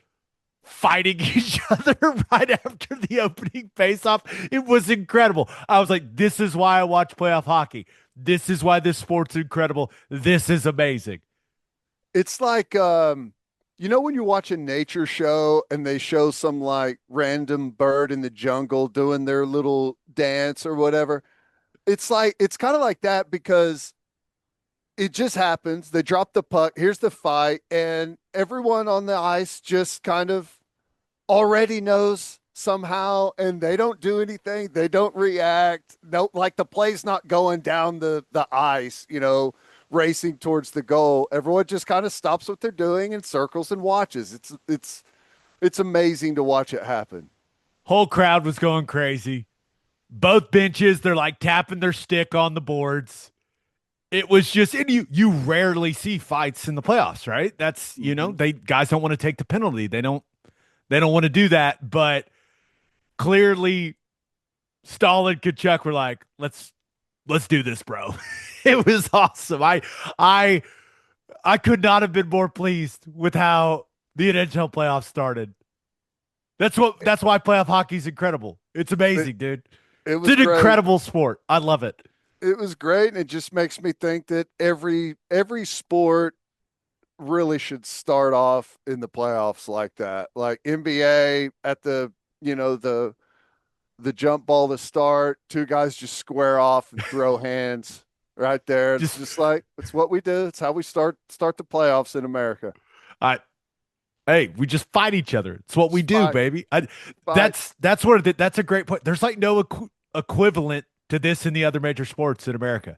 fighting each other right after the opening faceoff? It was incredible. I was like, this is why I watch playoff hockey. This is why this sport's incredible. This is amazing. It's like, when you watch a nature show and they show some like random bird in the jungle doing their little dance or whatever, it's kind of like that because it just happens. They drop the puck. Here's the fight. And everyone on the ice just kind of already knows somehow, and they don't do anything. They don't react. No, like the play's not going down the ice, racing towards the goal. Everyone just kind of stops what they're doing and circles and watches. It's amazing to watch it happen. Whole crowd was going crazy. Both benches, they're like tapping their stick on the boards. It was just, and you rarely see fights in the playoffs, right? That's, guys don't want to take the penalty. They don't want to do that, but clearly Staal and Tkachuk were like, let's do this, bro. It was awesome. I could not have been more pleased with how the NHL playoffs started. That's why playoff hockey is incredible. It's amazing, dude. It's an incredible sport. I love it. It was great, and it just makes me think that every sport really should start off in the playoffs like that. Like NBA at the jump ball to start, two guys just square off and throw hands right there. It's just like, it's what we do. It's how we start the playoffs in America. Hey, we just fight each other. It's what we do, baby. That's a great point. There's like no equivalent to this in the other major sports in America.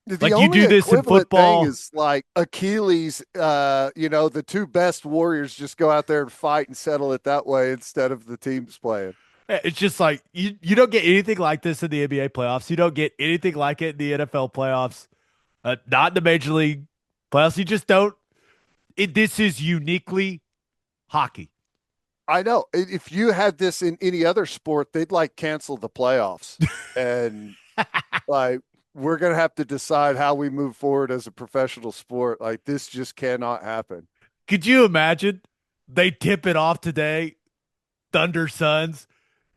Like you do this in football. Thing is like Achilles, the two best warriors just go out there and fight and settle it that way instead of the teams playing. It's just like you don't get anything like this in the NBA playoffs. You don't get anything like it in the NFL playoffs. Not in the Major League playoffs. You just don't. This is uniquely hockey. I know. If you had this in any other sport, they'd like cancel the playoffs. And like, we're going to have to decide how we move forward as a professional sport. Like, this just cannot happen. Could you imagine? They tip it off today. Thunder Suns.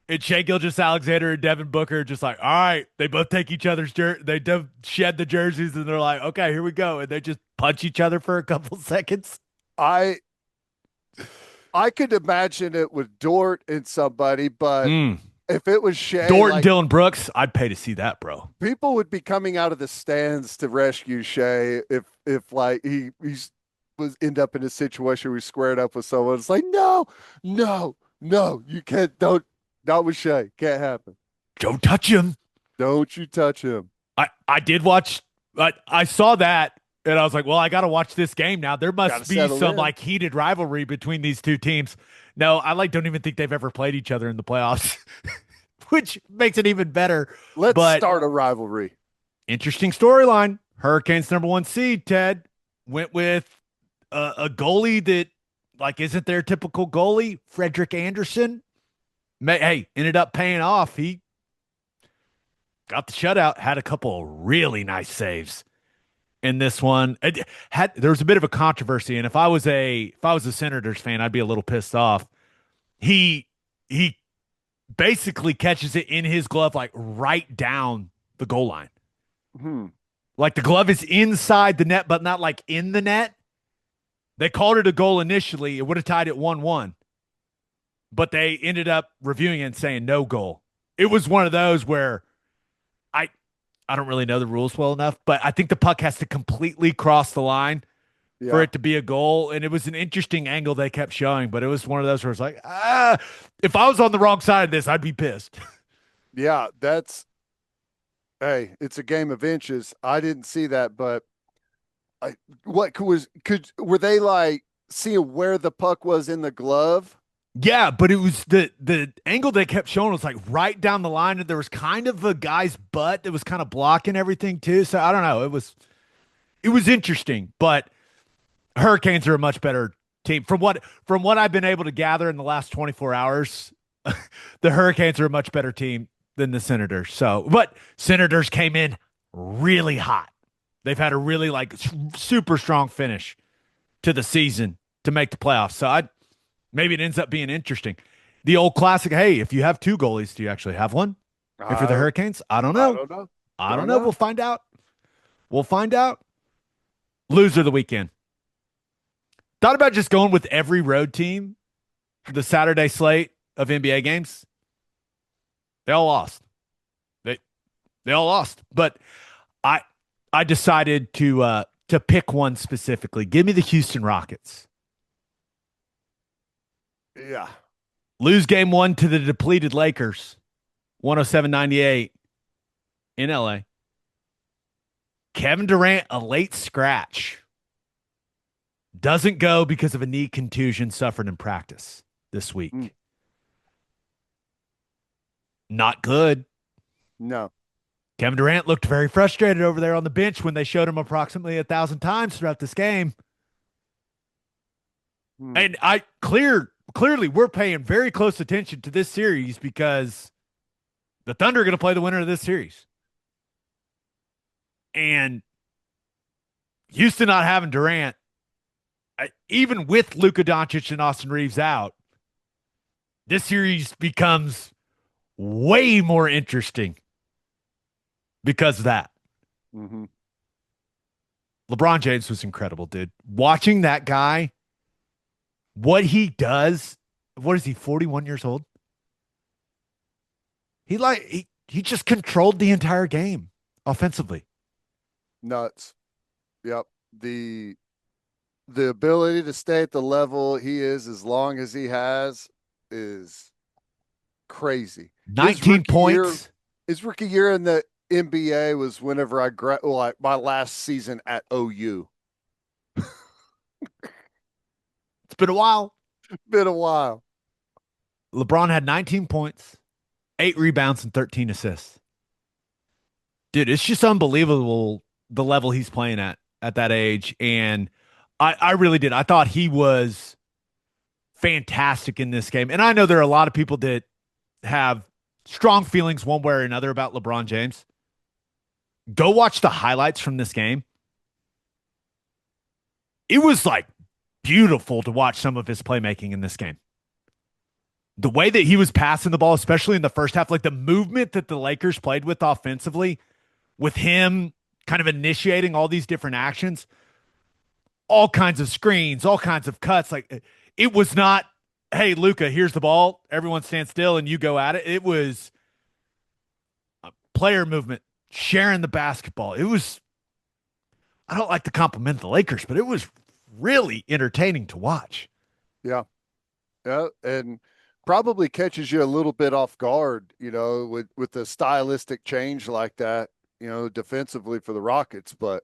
And Shea Gilgeous-Alexander and Devin Booker are just like, all right, they both take each other's shed the jerseys, and they're like, okay, here we go, and they just punch each other for a couple seconds. I I could imagine it with Dort and somebody, but if it was Shea, Dort and like Dylan Brooks, I'd pay to see that, bro. people would be coming out of the stands to rescue Shea if like he's was end up in a situation where he squared up with someone. It's like, no, no, no, you can't, don't, not with Shea. Can't happen. Don't touch him. Don't you touch him. I did watch, I saw that, and I was like, well, I got to watch this game now. There must be some like heated rivalry between these two teams. No, I don't even think they've ever played each other in the playoffs, which makes it even better. Let's start a rivalry. Interesting storyline. Hurricanes #1 seed, Ted, went with a goalie that like isn't their typical goalie, Frederick Anderson. Ended up paying off. He got the shutout, had a couple of really nice saves in this one. There was a bit of a controversy, and if I was a Senators fan, I'd be a little pissed off. He basically catches it in his glove, like right down the goal line. Like the glove is inside the net, but not like in the net. They called it a goal initially. It would have tied it 1-1, but they ended up reviewing it and saying no goal. It was one of those where I don't really know the rules well enough, but I think the puck has to completely cross the line for it to be a goal. And it was an interesting angle they kept showing, but it was one of those where it's like, if I was on the wrong side of this, I'd be pissed. Yeah, it's a game of inches. I didn't see that, but were they like seeing where the puck was in the glove? Yeah, but it was the angle they kept showing was like right down the line, and there was kind of a guy's butt that was kind of blocking everything too. So I don't know. It was interesting, but Hurricanes are a much better team. From what I've been able to gather in the last 24 hours, the Hurricanes are a much better team than the Senators. So, but Senators came in really hot. They've had a really like super strong finish to the season to make the playoffs. So maybe it ends up being interesting. The old classic, hey, if you have two goalies, do you actually have one? If you're the Hurricanes? I don't know. I don't know. We'll find out. Loser of the weekend. Thought about just going with every road team, the Saturday slate of NBA games. They all lost. They all lost. But I decided to pick one specifically. Give me the Houston Rockets. Yeah. Lose game one to the depleted Lakers, 107-98 in LA. Kevin Durant, a late scratch. Doesn't go because of a knee contusion suffered in practice this week. Not good. No. Kevin Durant looked very frustrated over there on the bench when they showed him approximately 1,000 times throughout this game. And clearly we're paying very close attention to this series because the Thunder are going to play the winner of this series. And Houston not having Durant, even with Luka Doncic and Austin Reeves out, this series becomes way more interesting because of that. LeBron James was incredible, dude. Watching that guy, what he does, what is he, 41 years old? He just controlled the entire game offensively. Nuts. Yep. The ability to stay at the level he is as long as he has is crazy. 19 points. His rookie year in the NBA was whenever my last season at OU. It's been a while. LeBron had 19 points, 8 rebounds, and 13 assists. Dude, it's just unbelievable the level he's playing at that age. And I really did. I thought he was fantastic in this game. And I know there are a lot of people that have strong feelings one way or another about LeBron James. Go watch the highlights from this game. It was like beautiful to watch some of his playmaking in this game. The way that he was passing the ball, especially in the first half, like the movement that the Lakers played with offensively, with him kind of initiating all these different actions, all kinds of screens, all kinds of cuts. Like it was not, hey, Luka, here's the ball. Everyone stand still and you go at it. It was a player movement, sharing the basketball. It was, I don't like to compliment the Lakers, but it was really entertaining to watch. Yeah. Yeah. And probably catches you a little bit off guard, with the stylistic change like that, defensively for the Rockets. But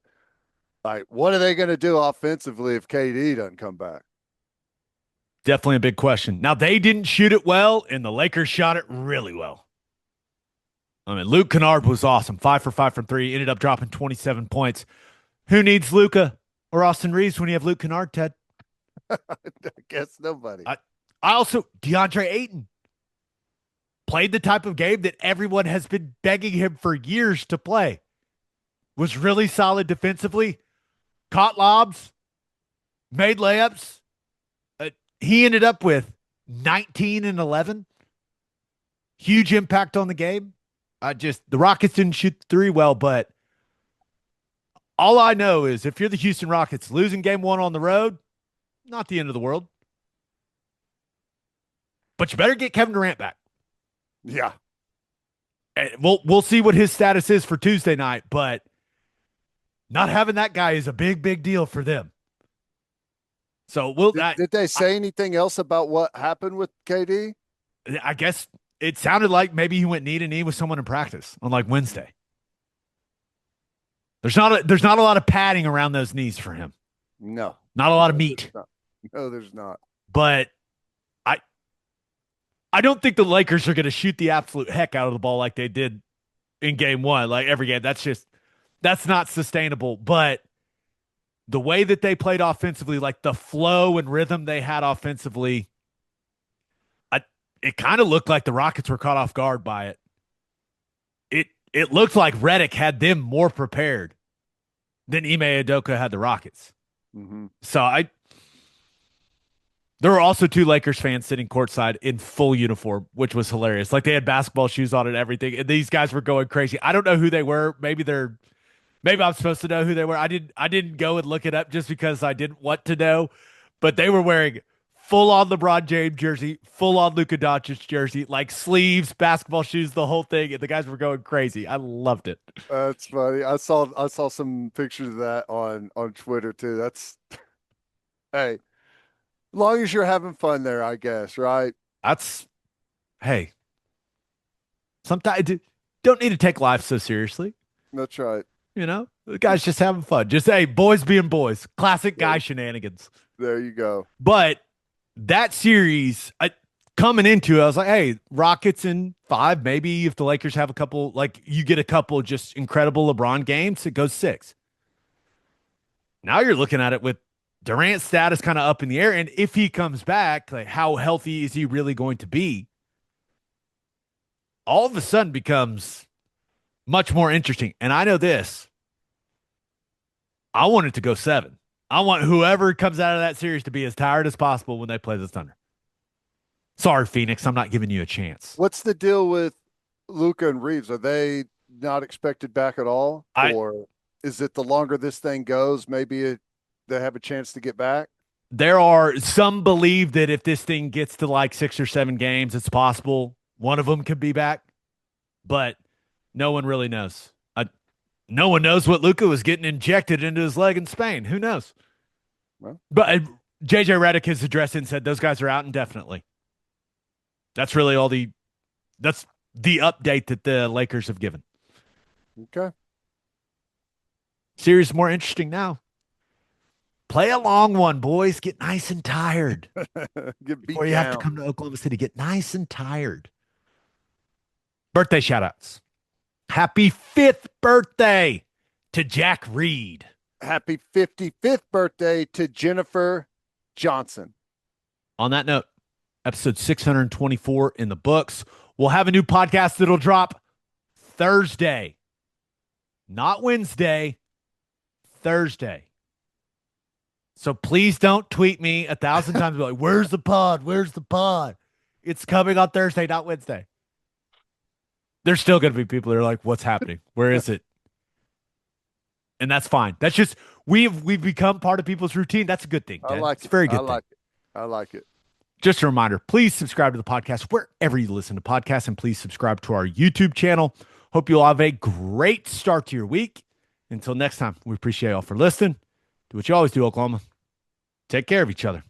like, what are they going to do offensively if KD doesn't come back? Definitely a big question. Now, they didn't shoot it well, and the Lakers shot it really well. I mean, Luke Kennard was awesome. 5 for 5 from three. Ended up dropping 27 points. Who needs Luka or Austin Reeves when you have Luke Kennard, Ted? I guess nobody. I also, DeAndre Ayton played the type of game that everyone has been begging him for years to play. Was really solid defensively. Caught lobs. Made layups. He ended up with 19 and 11. Huge impact on the game. The Rockets didn't shoot the three well, but all I know is if you're the Houston Rockets, losing game one on the road, not the end of the world. But you better get Kevin Durant back. Yeah. And we'll see what his status is for Tuesday night, but not having that guy is a big, big deal for them. So did they say anything else about what happened with KD? I guess it sounded like maybe he went knee to knee with someone in practice on like Wednesday. There's not a lot of padding around those knees for him. No. Not a lot of meat. No, there's not. But I don't think the Lakers are going to shoot the absolute heck out of the ball like they did in game one, like every game. That's not sustainable. But the way that they played offensively, like the flow and rhythm they had offensively, it kind of looked like the Rockets were caught off guard by it. It looked like Redick had them more prepared than Ime Udoka had the Rockets. Mm-hmm. So there were also two Lakers fans sitting courtside in full uniform, which was hilarious. Like they had basketball shoes on and everything, and these guys were going crazy. I don't know who they were. Maybe I'm supposed to know who they were. I didn't go and look it up just because I didn't want to know. But they were wearing full on LeBron James jersey, full on Luka Doncic jersey, like sleeves, basketball shoes, the whole thing, and the guys were going crazy. I loved it. That's funny. I saw some pictures of that on Twitter too. That's hey, as long as you're having fun there, I guess, right? Hey, sometimes don't need to take life so seriously. That's right. The guy's just having fun. Just, hey, boys being boys. Classic guy shenanigans. There you go. But that series, coming into it, I was like, hey, Rockets in 5. Maybe if the Lakers have a couple, like you get a couple just incredible LeBron games, it goes 6. Now you're looking at it with Durant's status kind of up in the air. And if he comes back, like how healthy is he really going to be? All of a sudden becomes much more interesting. And I know this. I want it to go 7. I want whoever comes out of that series to be as tired as possible when they play the Thunder. Sorry, Phoenix, I'm not giving you a chance. What's the deal with Luka and Reeves? Are they not expected back at all? Or is it the longer this thing goes, maybe they have a chance to get back? There are some believe that if this thing gets to like 6 or 7 games, it's possible one of them could be back. But no one really knows. No one knows what Luka was getting injected into his leg in Spain. Who knows? Well, but JJ Redick has addressed it and said those guys are out indefinitely. That's really that's the update that the Lakers have given. Okay. Series more interesting now. Play a long one, boys. Get nice and tired. Before you have to come to Oklahoma City. Get nice and tired. Birthday shout-outs. Happy 5th birthday to Jack Reed. Happy 55th birthday to Jennifer Johnson. On that note, episode 624 in the books. We'll have a new podcast that'll drop Thursday. Not Wednesday, Thursday. So please don't tweet me 1,000 times like, where's the pod? Where's the pod? It's coming on Thursday, not Wednesday. There's still going to be people that are like, what's happening? Where is it? And that's fine. That's just, we've become part of people's routine. That's a good thing, I Dad. like It's a it. very I good thing. like it. I like it. Just a reminder, please subscribe to the podcast wherever you listen to podcasts, and please subscribe to our YouTube channel. Hope you all have a great start to your week. Until next time, we appreciate y'all for listening. Do what you always do, Oklahoma. Take care of each other.